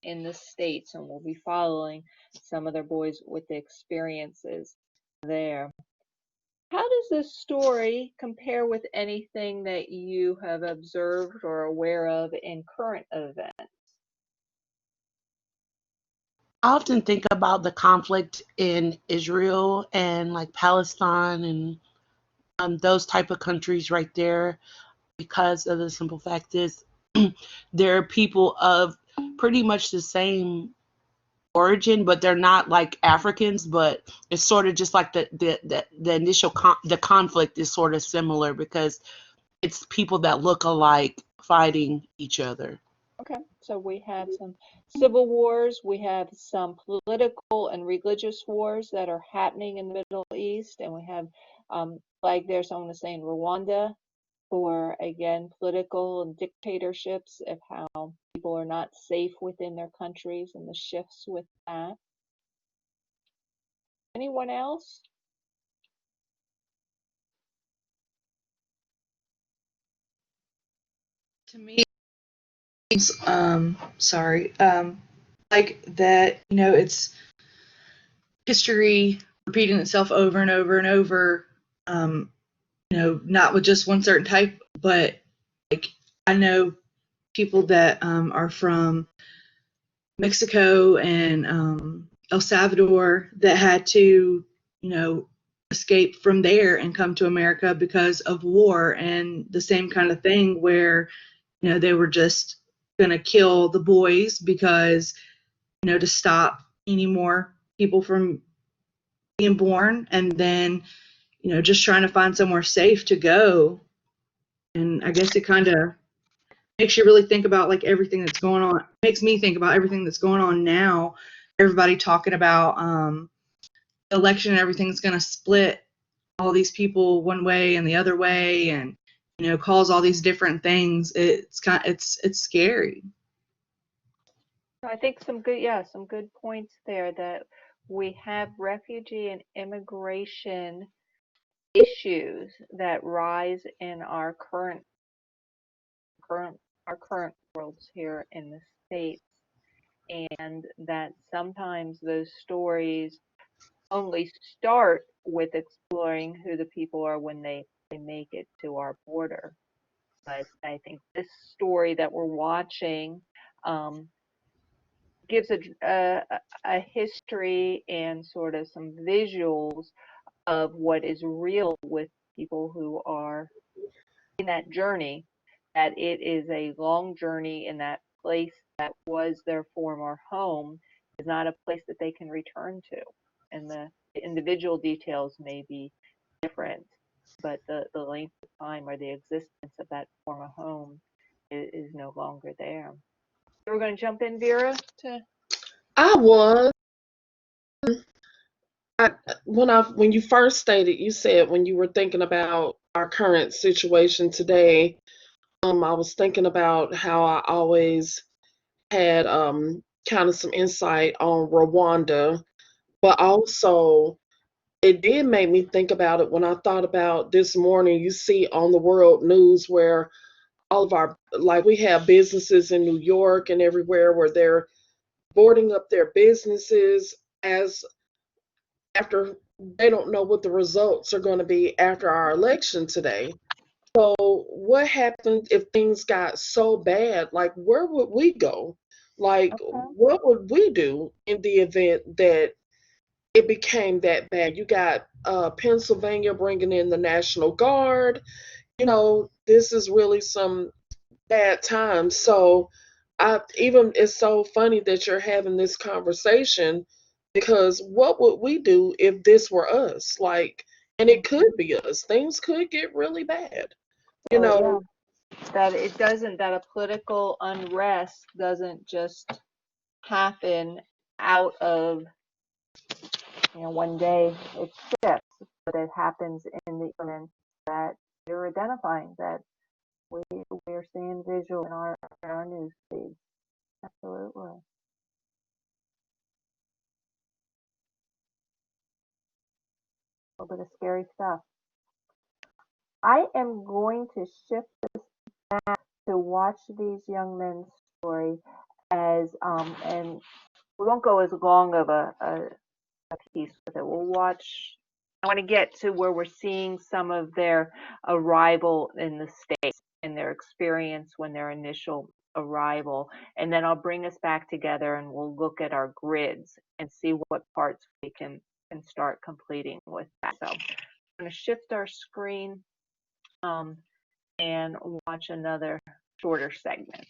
in the States, and we'll be following some of their boys with the experiences there. How does this story compare with anything that you have observed or aware of in current events? I often think about the conflict in Israel and like Palestine and those type of countries right there, because of the simple fact is they're people of pretty much the same origin, but they're not like Africans. But it's sort of just like the initial the conflict is sort of similar because it's people that look alike fighting each other. Okay, so we have some civil wars, we have some political and religious wars that are happening in the Middle East, and we have, like there's someone was saying Rwanda, for again political and dictatorships of how people are not safe within their countries and the shifts with that. Anyone else? To me, sorry, like that, it's history repeating itself over and over and over. Not with just one certain type, but like I know people that are from Mexico and El Salvador that had to, escape from there and come to America because of war, and the same kind of thing where, they were just going to kill the boys because, to stop any more people from being born, and then, just trying to find somewhere safe to go. And I guess it kind of makes you really think about like everything that's going on. Makes me think about everything that's going on now. Everybody talking about election and everything's going to split all these people one way and the other way, and cause all these different things. It's scary. I think some good points there that we have refugee and immigration issues that rise in our current worlds here in the States, and that sometimes those stories only start with exploring who the people are when they make it to our border. But I think this story that we're watching gives a history and sort of some visuals of what is real with people who are in that journey, that it is a long journey, in that place that was their former home is not a place that they can return to. And the individual details may be different, but the length of time or the existence of that former home is no longer there. You were going to jump in, Vera? I was. When you first stated, you said when you were thinking about our current situation today, I was thinking about how I always had kind of some insight on Rwanda, but also it did make me think about it when I thought about this morning. You see on the world news where all of our, like, we have businesses in New York and everywhere where they're boarding up their businesses as after they don't know what the results are going to be after our election today. So, what happened if things got so bad? Like, where would we go? Like, what would we do in the event that it became that bad? You got Pennsylvania bringing in the National Guard. This is really some bad times. So, it's so funny that you're having this conversation because what would we do if this were us? Like, and it could be us. Things could get really bad. You know, That it doesn't, that a political unrest doesn't just happen out of one day. It shifts, but it happens in the elements that you're identifying, that we're seeing visual in our news feed. Absolutely. A little bit of scary stuff. I am going to shift this back to watch these young men's story as and we won't go as long of a piece with it. We'll watch I want to get to where we're seeing some of their arrival in the States and their experience when their initial arrival. And then I'll bring us back together and we'll look at our grids and see what parts we can start completing with that. So I'm going to shift our screen and watch another shorter segment.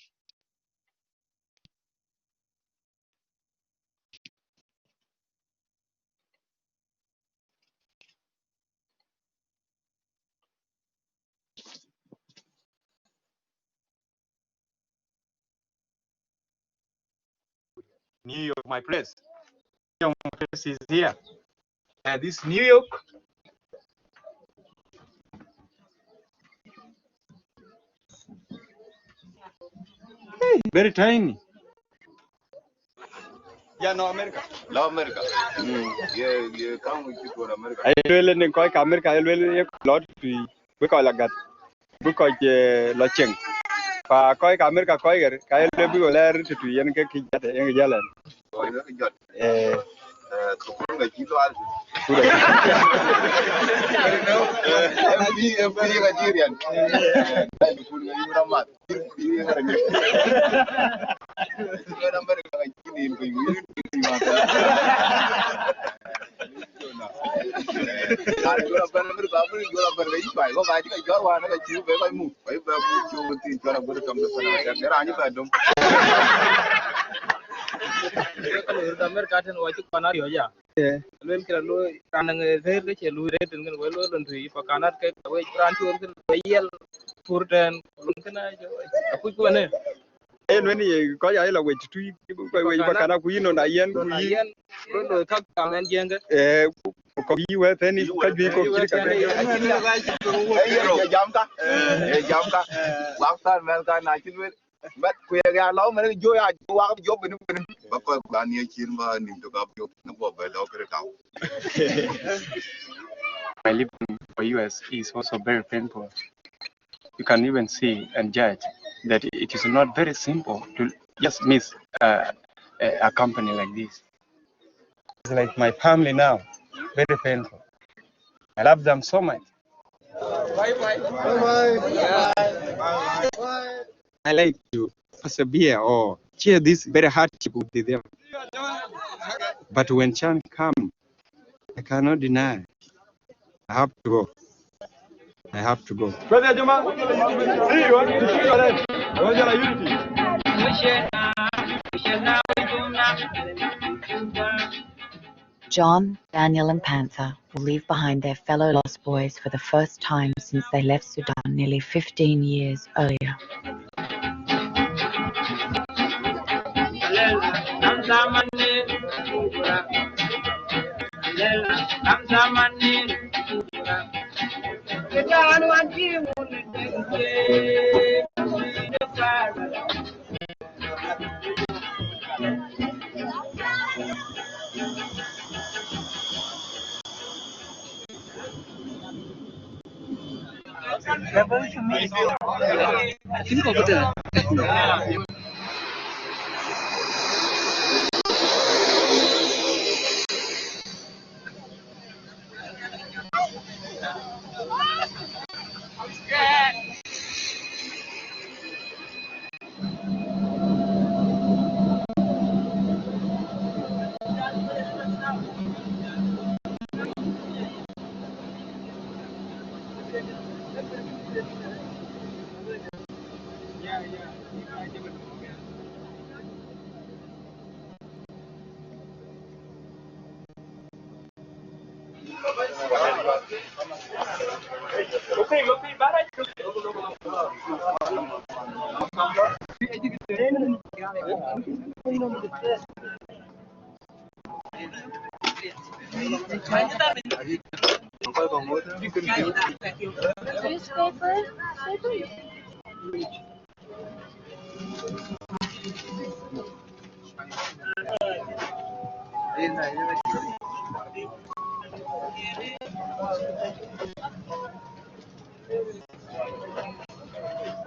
New York, my place. My place is here. This New York. Hey, very tiny. Yeah, no America. No America. Yeah, come with people to America. I will in Koi America. I will lot to we call like that. We call la cheng. Pa Koi America Koi er. Koi le bi wala to yen ke ki jate yen jalan. Oh, you got. So put the kilo out. MB Nigerian. America ten wajib panat yo ya. Luen kira lu kanang zeh ke celu reten kan welu dan tui pakanat ke we transfer kan yel kurden lun kana jo. Aku ku ne. When you call ya la we tu we bakana ku yino na yen ku yi. Yen lu kak kangen jenge. Ko yi we tani ka bi ko kiri ka. Jamka. Jamka. Waktu mereka naik but we are now many joy job in because Bania Chilma need to go no My living for US is also very painful. You can even see and judge that it is not very simple to just miss a company like this. It's like my family now, very painful. I love them so much. Bye bye. Bye bye. I like to persevere or share this very hardship with them. But when chance comes, I cannot deny. I have to go. I have to go. Brother Juma, see you. John, Daniel, and Panther will leave behind their fellow Lost Boys for the first time since they left Sudan nearly 15 years earlier.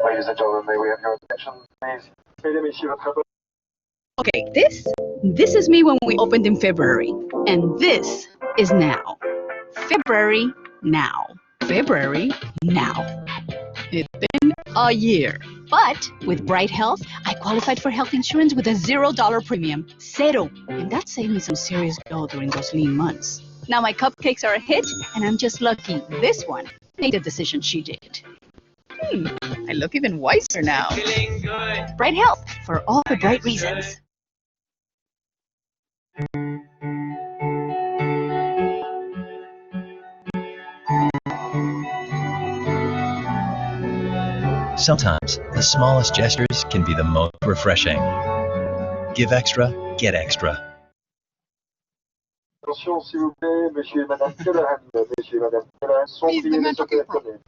Ladies and gentlemen, may we have your attention, please? Okay, this is me when we opened in February, and this is now. February now. February now. It's been a year. But with Bright Health, I qualified for health insurance with a $0 premium. Cero. And that saved me some serious dough during those lean months. Now my cupcakes are a hit, and I'm just lucky this one made the decision she did. I look even wiser now. Bright Health, for all the bright reasons. Sometimes the smallest gestures can be the most refreshing. Give extra, get extra. Attention, s'il vous plaît, monsieur et madame Callahan. Monsieur et madame Callahan sont priés de se reconnaître.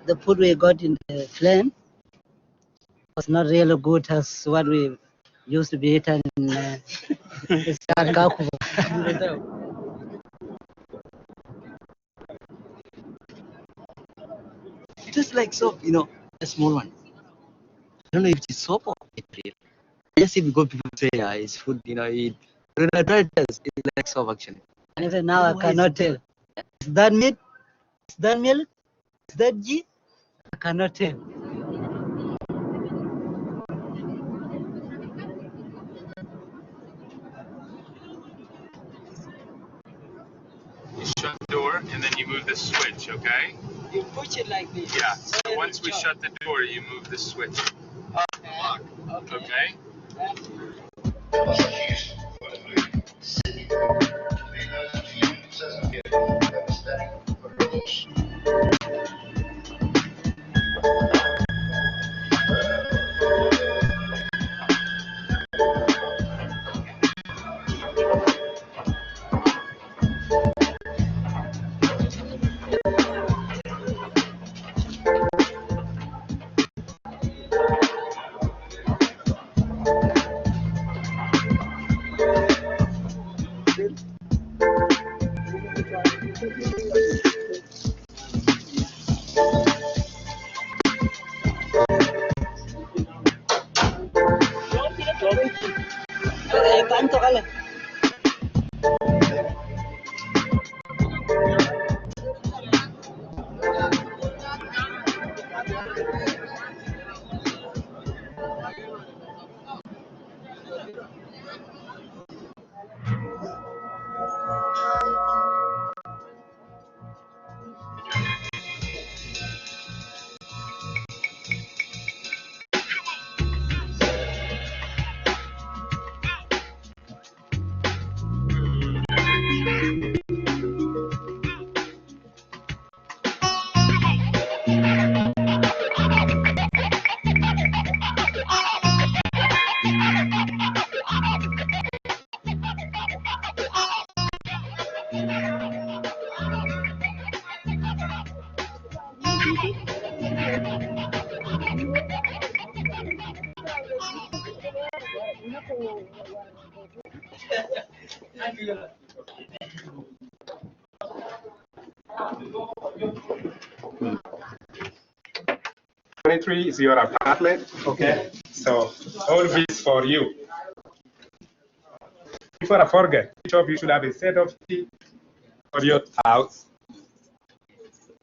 The food we got in the plane was not really good as what we used to be eaten in Kakuba. It is like soap, a small one. I don't know if it's soap or it's real. I just see because people say it's food, when I try it, it's like soap actually. And even now I cannot tell. Is that meat? Is that milk? Is that ghee? I cannot tell. You shut the door and then you move the switch, okay? You push it like this. Yeah. So once we shut the door, you move the switch. Lock. Okay? Three is your apartment, okay? So all this for you. Before I forget, each of you should have a set of key for your house,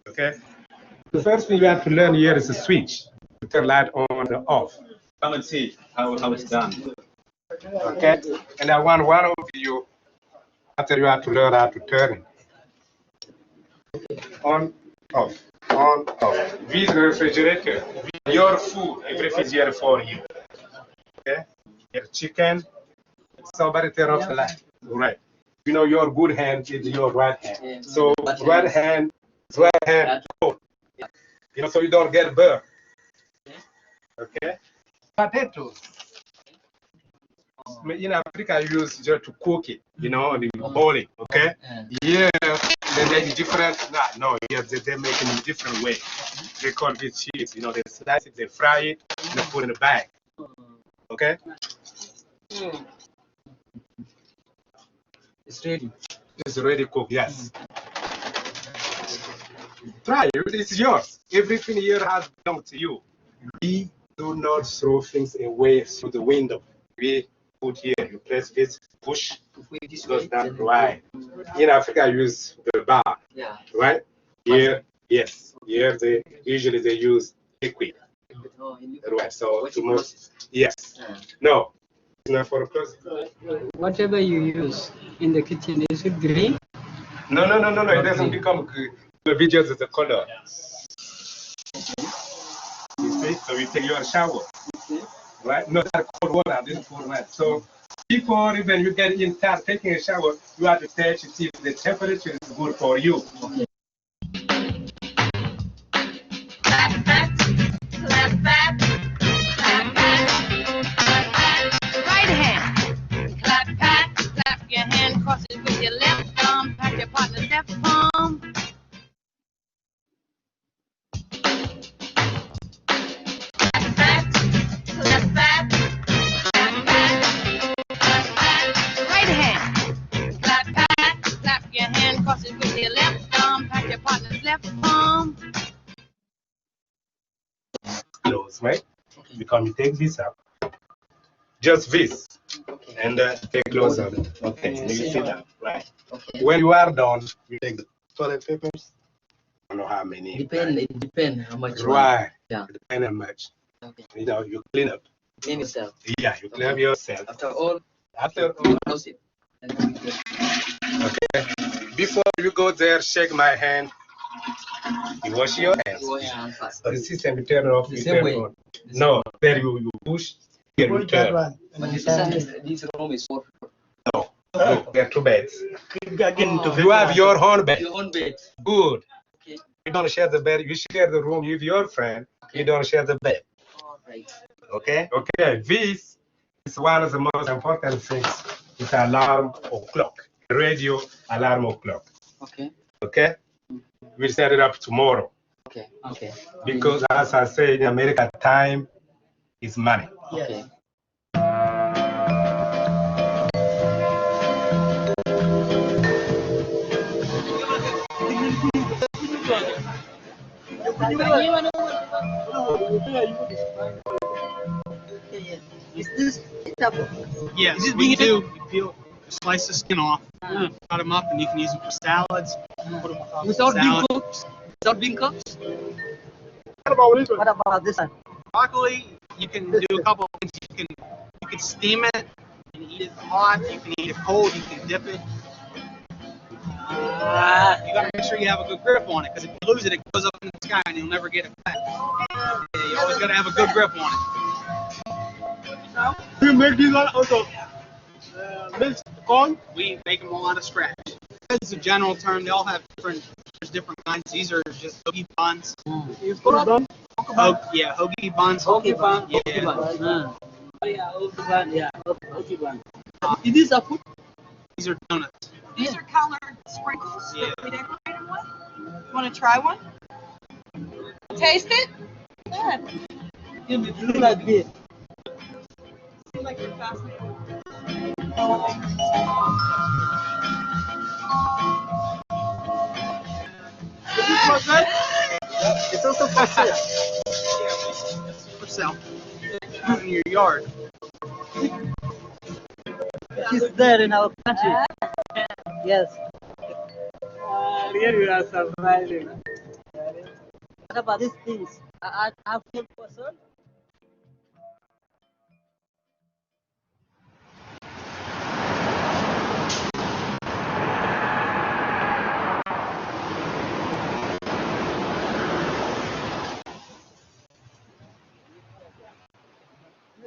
okay? The first thing you have to learn here is a switch to turn light on or off. Come and see how it's done. Okay? And I want one of you, after you have to learn how to turn it. On, off, on, off. This refrigerator, your food, everything is here for you. Okay? Your chicken, somebody turn off the light. Right. You know your good hand is your right hand. So right hand, hold. So you don't get burned. Okay? Potatoes. In Africa, you use just to cook it, the boiling, okay? Yeah, they make different, yeah, they make it in a different way. They call it cheese, they slice it, they fry it, and they put it in a bag, okay? It's ready. It's already cooked, yes. Try it. It's yours. Everything here has belonged to you. We do not throw things away through the window. We put here. You press this, push, it goes down. Right. In Africa, I use the bar. Yeah. Right. Here, yes. Here, they usually they use liquid. Right. So to most, yes. No. It's not for clothes. Whatever you use in the kitchen, is it green? No. It doesn't become green. The video is the color. You see? So you take your shower. Right? Not that cold water, this is cold water. So before even you get in start taking a shower, you have to test to see if the temperature is good for you. Okay. Right hand. Clap, pat, clap your hand, cross it with your left thumb, pat your partner's left palm. Clap, pat, clap, pat, clap, pat. Right hand. Clap, pat, clap your hand, cross it with your left thumb, pat your partner's left palm. Close, right? Because you take this up, just this, and take close up. Okay, you see that, right? Okay. When you are done, you take the toilet papers. I don't know how many. It depends how much. Right. Yeah. Depends how much. Okay. You know, you clean up. Clean yourself. Yeah, you clean up yourself. After all, close it. Okay. Before you go there, shake my hand. You wash your hands. you wash your hands first. The system you turn off. The You same turn way. on. No, there you push. Here you turn. But this room is for No, there are two beds. You have your own bed. your own bed. Good. Okay. You don't share the bed. You share the room with your friend. You don't share the bed. All right. Okay. Okay. This is one of the most important things. It's alarm or clock. Radio alarm or clock. Okay. Okay. We'll set it up tomorrow. Okay. Okay. Because as I say in America, time is money. Okay. Is this Yes, Is it we vegan? do. You peel, slice the skin off, cut them up, and you can use them for salads. Put them on top of without being salad. cooked? Without being cooked? What about this one? Broccoli, you can do a couple of things. You can steam it and eat it hot. You can eat it cold. You can dip it. You gotta make sure you have a good grip on it, because if you lose it, it goes up in the sky and you'll never get it back. Yeah, you always gotta have a good grip on it. You make these out of mixed corn? We make them all out of scratch. It's a general term. They all have there's different kinds. These are just hoagie buns. You put it on? Yeah, hoagie buns. Hoagie bun. Yeah. Hoagie bun. Oh yeah, hoagie bun. Yeah, hoagie bun. Is this a food? These are donuts. These are colored sprinkles Yeah. that we decorate them with. You want to try one? Taste it? Good. Give me blue like this. Seems like you're fascinated. It's also for sale. Yeah, it's for sale. In your yard. It's there in our country. Yes. Really, you are surprising. What about these things? I have food person.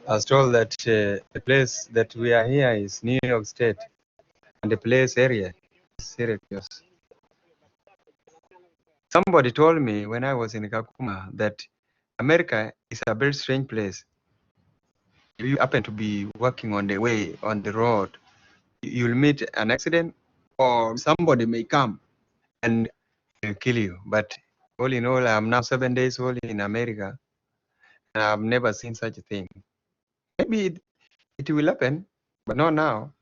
I was told that the place that we are here is New York State, and the place area is Syracuse. Somebody told me when I was in Kakuma that America is a very strange place. If you happen to be walking on the way, on the road, you'll meet an accident or somebody may come and kill you. But all in all, I'm now 7 days old in America, and I've never seen such a thing. Maybe it will happen, but not now.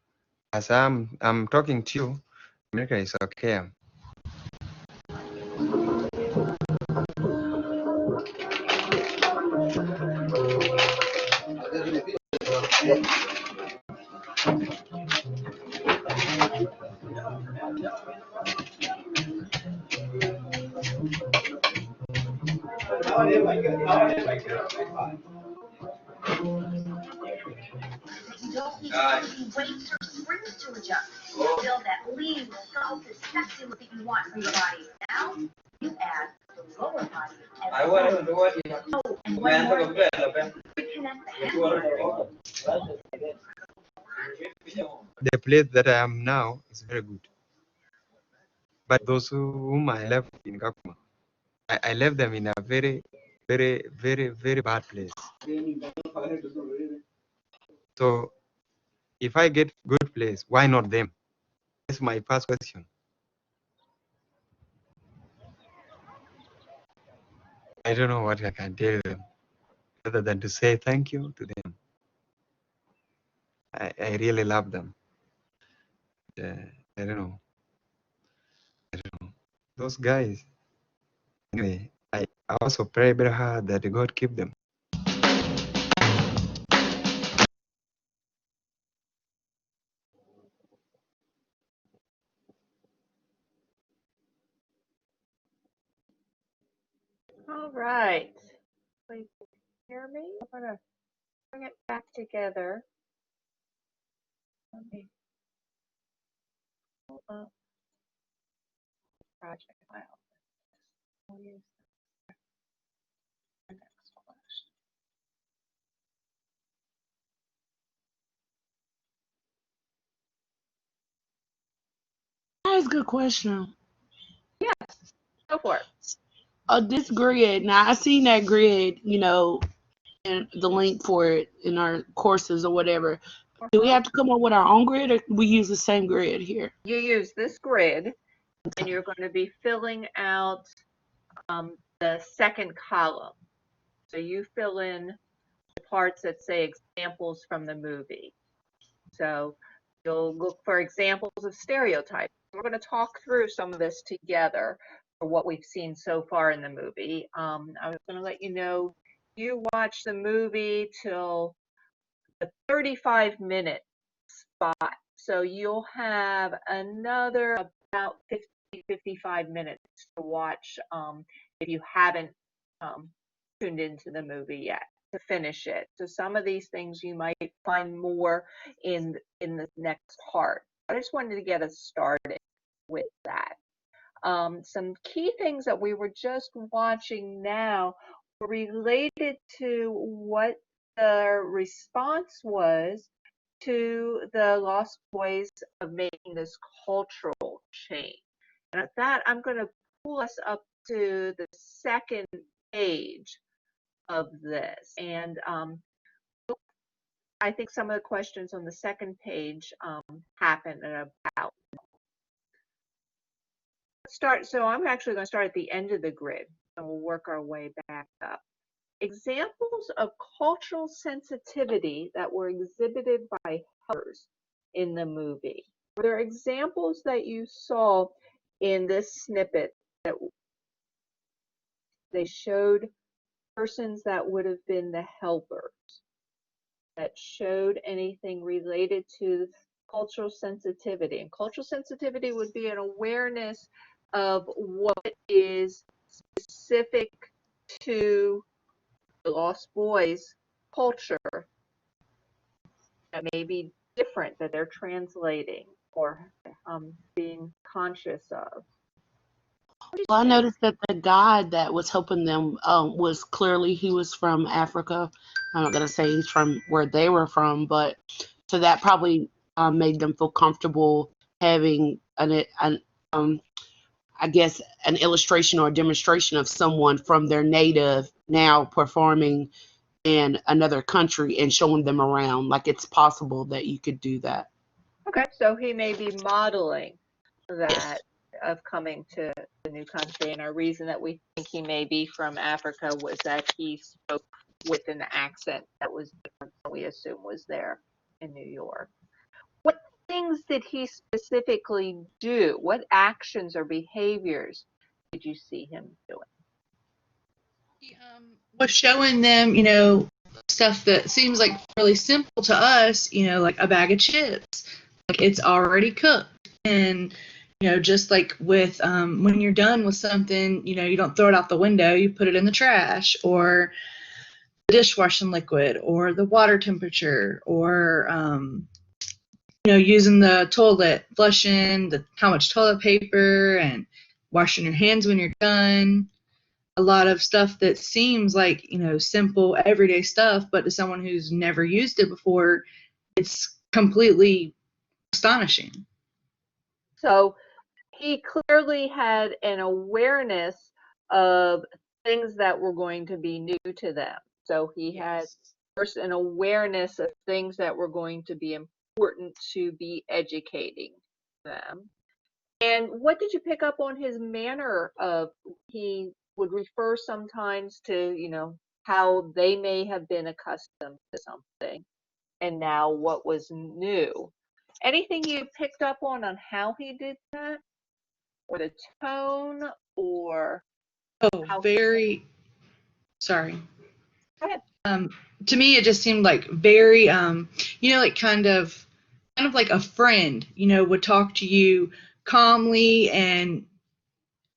As I'm talking to you, America is okay. The place that I am now is very good. But those whom I left in Kakuma, I left them in a very, very, very, very bad place. So if I get good place, why not them? That's my first question. I don't know what I can tell them other than to say thank you to them. I really love them. I don't know. Those guys. Anyway, I also pray very hard that God keep them. All right. Please hear me? I'm going to bring it back together. Let me pull up project file. We'll use the next question. That's a good question. Yes, go for it. This grid. Now I seen that grid, and the link for it in our courses or whatever. Do we have to come up with our own grid, or we use the same grid here? You use this grid, and you're going to be filling out the second column. So you fill in the parts that say examples from the movie. So you'll look for examples of stereotypes. We're going to talk through some of this together for what we've seen so far in the movie. I was going to let you know, you watch the movie till the 35-minute spot. So you'll have another about 55 minutes to watch if you haven't tuned into the movie yet to finish it. So some of these things you might find more in the next part. I just wanted to get us started with that. Some key things that we were just watching now were related to what the response was to the Lost Boys of making this cultural change. And at that, I'm going to pull us up to the second page of this. And I think some of the questions on the second page happen at about. So I'm actually going to start at the end of the grid, and we'll work our way back up. Examples of cultural sensitivity that were exhibited by helpers in the movie. Were there examples that you saw in this snippet that they showed persons that would have been the helpers, that showed anything related to cultural sensitivity? And cultural sensitivity would be an awareness of what is specific to the Lost Boys culture that may be different, that they're translating or being conscious of. Well, I noticed that the guy that was helping them was clearly, he was from Africa. I'm not gonna say he's from where they were from, but so that probably made them feel comfortable having I guess an illustration or a demonstration of someone from their native now performing in another country and showing them around. Like, it's possible that you could do that. Okay, so he may be modeling that of coming to the new country, and our reason that we think he may be from Africa was that he spoke with an accent that was different than we assume was there in New York. What things did he specifically do? What actions or behaviors did you see him doing? Was showing them, stuff that seems like really simple to us, like a bag of chips. Like it's already cooked. And, just like with when you're done with something, you don't throw it out the window, you put it in the trash, or the dishwashing liquid, or the water temperature, or, using the toilet, flushing, how much toilet paper, and washing your hands when you're done. A lot of stuff that seems like, simple everyday stuff, but to someone who's never used it before, it's completely astonishing. So he clearly had an awareness of things that were going to be new to them. So he had first an awareness of things that were going to be important to be educating them. And what did you pick up on his manner of, he would refer sometimes to, how they may have been accustomed to something and now what was new. Anything you picked up on how he did that? Or the tone, or how very sorry. Go ahead. To me, it just seemed like very, like kind of like a friend, would talk to you calmly and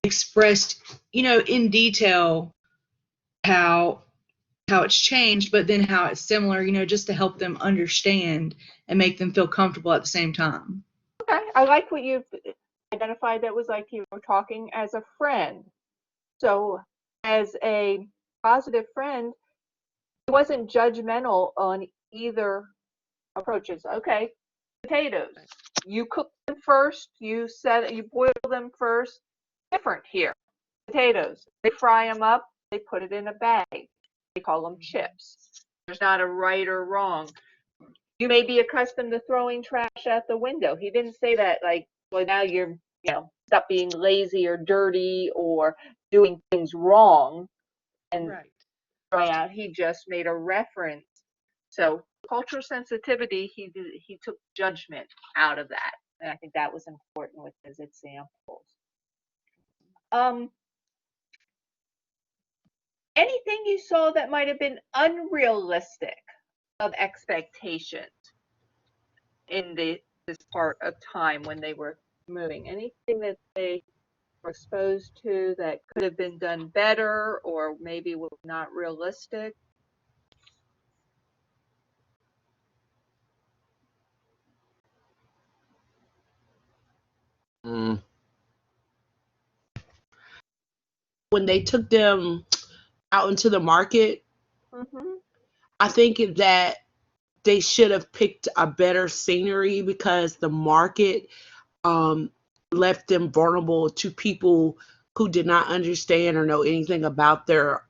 expressed, in detail how it's changed, but then how it's similar, just to help them understand and make them feel comfortable at the same time. Okay, I like what you've identified. That was like you were talking as a friend. So as a positive friend, he wasn't judgmental on either approaches. Okay, potatoes. You cook them first. You boil them first. Different here. Potatoes. They fry them up. They put it in a bag. They call them chips. There's not a right or wrong. You may be accustomed to throwing trash out the window. He didn't say that like, well, now you're, stop being lazy or dirty or doing things wrong and throwing out. He just made a reference. So cultural sensitivity, he took judgment out of that. And I think that was important with his examples. Anything you saw that might have been unrealistic of expectations in this part of time when they were moving? Anything that they were exposed to that could have been done better or maybe was not realistic? When they took them out into the market, I think that they should have picked a better scenery because the market left them vulnerable to people who did not understand or know anything about their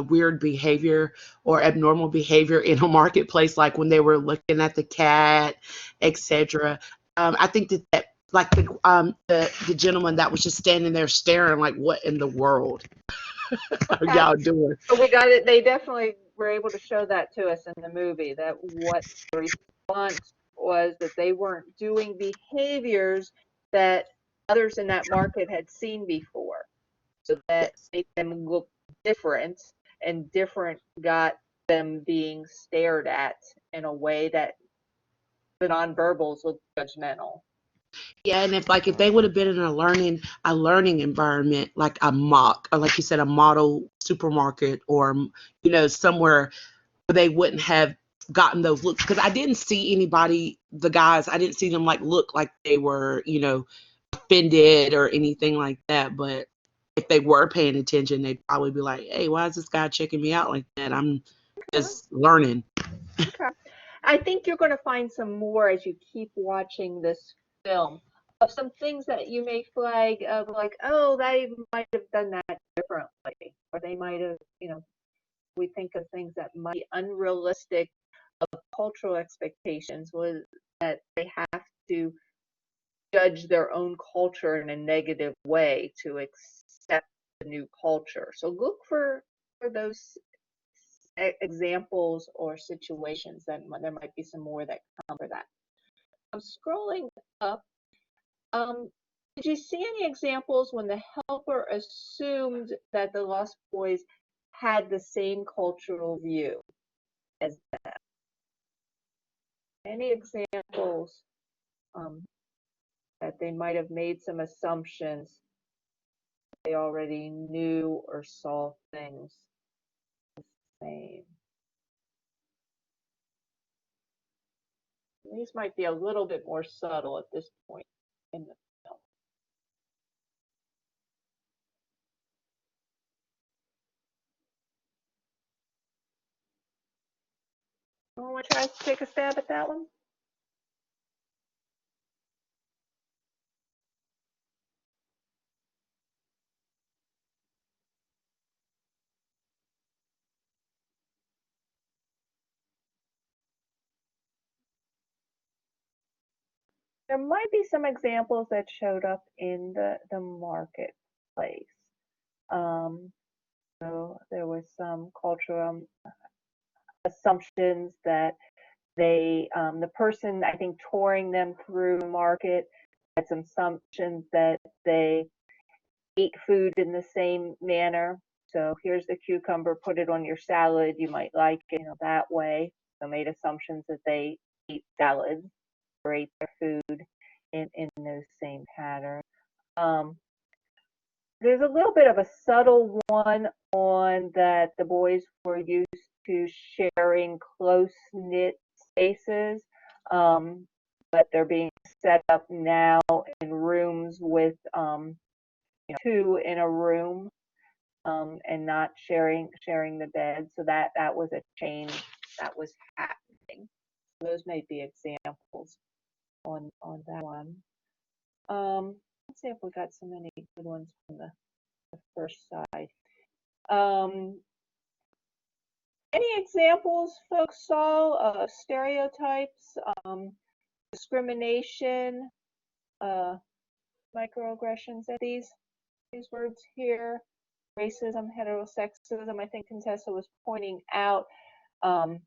weird behavior or abnormal behavior in a marketplace, like when they were looking at the cat, etc. I think that like the gentleman that was just standing there staring like, what in the world are y'all doing? So we got it. They definitely were able to show that to us in the movie, that what the response was, that they weren't doing behaviors that others in that market had seen before. So that made them look different, and different got them being stared at in a way that the nonverbals looked judgmental. Yeah, and if they would have been in a learning environment, like a mock, or like you said, a model supermarket, or somewhere where they wouldn't have gotten those looks, because I didn't see anybody, the guys, I didn't see them like look like they were offended or anything like that. But if they were paying attention, they'd probably be like, hey, why is this guy checking me out like that? I'm just learning. Okay. I think you're going to find some more as you keep watching this film of some things that you may flag of like, oh, they might have done that differently, or they might have, we think of things that might be unrealistic of cultural expectations, was that they have to judge their own culture in a negative way to accept the new culture. So look for those examples or situations that there might be some more that cover that. I'm scrolling up. Did you see any examples when the helper assumed that the lost boys had the same cultural view as that. Any examples that they might have made some assumptions they already knew or saw things the same? These might be a little bit more subtle at this point in the film. Want to try to take a stab at that one? There might be some examples that showed up in the marketplace. So there was some cultural assumptions that they, the person I think touring them through the market had some assumptions that they ate food in the same manner. So here's the cucumber, put it on your salad. You might like it, that way. So made assumptions that they eat salads or ate their food in those same patterns. There's a little bit of a subtle one on that the boys were used to sharing close-knit spaces, but they're being set up now in rooms with two in a room and not sharing the bed. So that was a change that was happening. Those may be examples on that one. Let's see if we got so many good ones from the first side. Any examples folks saw of stereotypes, discrimination, microaggressions? These words here, racism, heterosexism. I think Contessa was pointing out some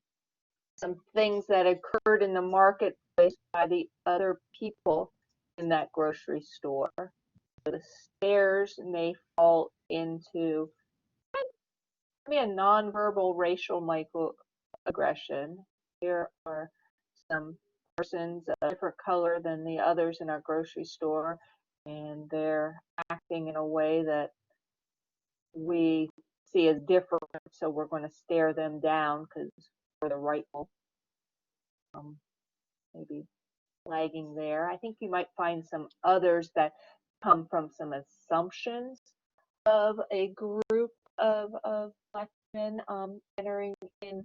things that occurred in the marketplace by the other people in that grocery store. The stares may fall into a nonverbal racial microaggression. Here are some persons a different color than the others in our grocery store, and they're acting in a way that we see as different, so we're going to stare them down because we're the rightful. Maybe lagging there. I think you might find some others that come from some assumptions of a group of Black men entering in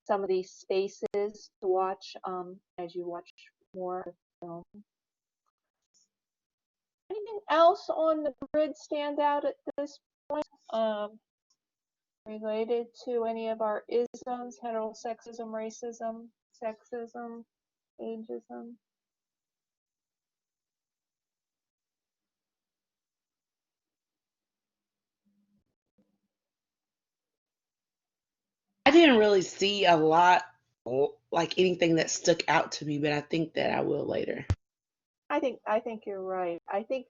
some of these spaces to watch as you watch more film. Anything else on the grid stand out at this point related to any of our isms, heterosexism, racism, sexism, ageism? I didn't really see a lot, like anything that stuck out to me, but I think that I will later. I think you're right. I think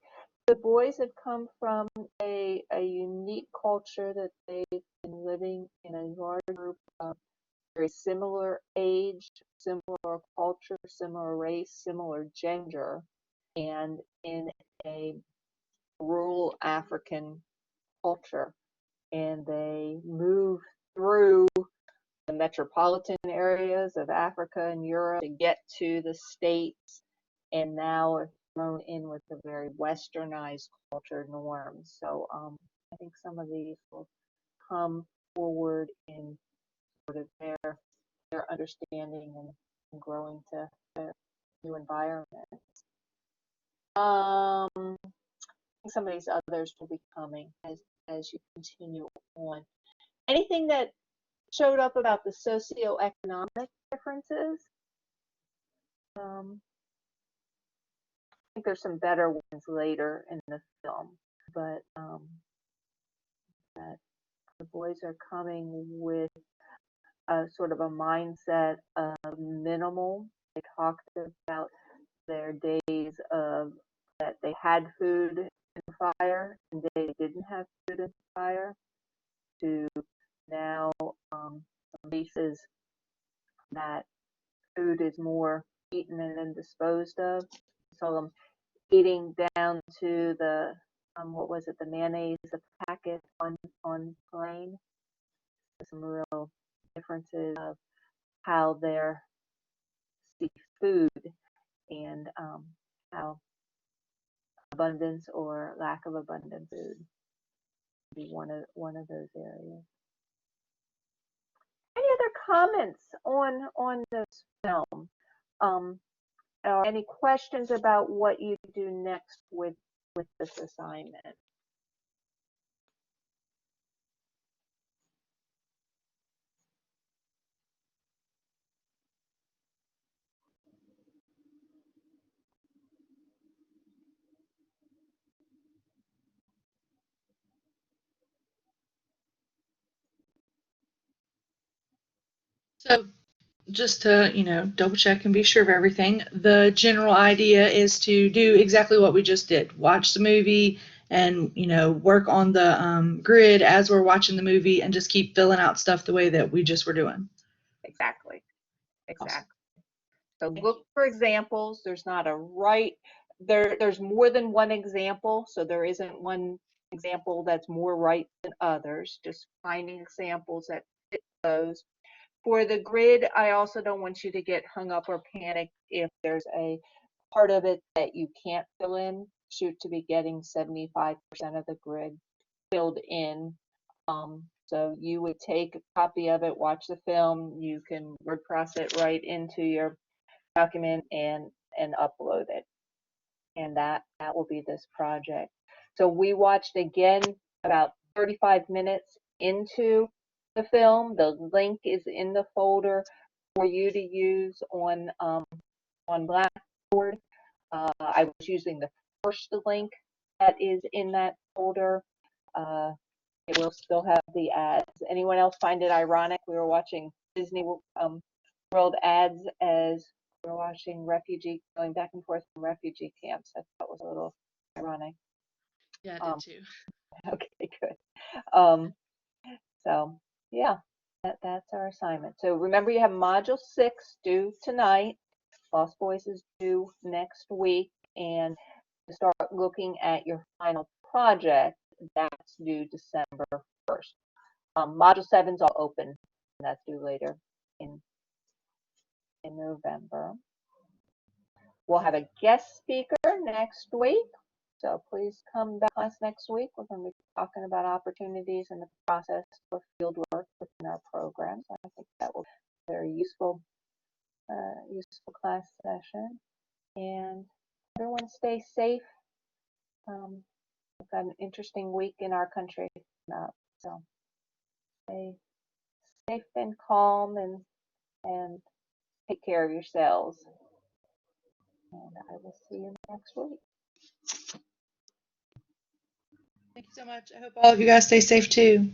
the boys have come from a unique culture that they've been living in a large group of very similar age, similar culture, similar race, similar gender, and in a rural African culture. And they move through the metropolitan areas of Africa and Europe to get to the States, and now are thrown in with a very westernized culture norms. So I think some of these will come forward in sort of their understanding and growing to their new environment. I think some of these others will be coming as you continue on. Anything that showed up about the socioeconomic differences? I think there's some better ones later in the film, but that the boys are coming with a sort of a mindset of minimal. They talked about their days of that they had food and fire and they didn't have food and fire, to now places that food is more eaten and then disposed of. So them eating down to the what was it, the mayonnaise, the packet on plane. Some real differences of how they're see food and how abundance or lack of abundant food be one of those areas. Any other comments on this film? Or any questions about what you do next with this assignment? So just to, double check and be sure of everything, the general idea is to do exactly what we just did. Watch the movie and, work on the grid as we're watching the movie and just keep filling out stuff the way that we just were doing. Exactly. Awesome. So look for examples. There's not a right, there's more than one example, so there isn't one example that's more right than others. Just finding examples that fit those. For the grid, I also don't want you to get hung up or panic if there's a part of it that you can't fill in. Shoot to be getting 75% of the grid filled in. So you would take a copy of it, watch the film, you can WordPress it right into your document and upload it. And that will be this project. So we watched again about 35 minutes into the film. The link is in the folder for you to use on Blackboard. I was using the first link that is in that folder. It will still have the ads. Anyone else find it ironic? We were watching Disney World ads as we were watching going back and forth from refugee camps. I thought was a little ironic. Yeah, I did too. Okay, good. So yeah, that's our assignment. So remember, you have Module 6 due tonight. Lost Voices due next week, and to start looking at your final project, that's due December 1st. Module 7's all open, and that's due later in November. We'll have a guest speaker next week, so please come back to us next week. We're going to be talking about opportunities and the process for field work within our programs. I think that will be a very useful class session. And everyone stay safe. We've got an interesting week in our country coming up, so stay safe and calm and take care of yourselves. And I will see you next week. Thank you so much. I hope all of you guys stay safe too.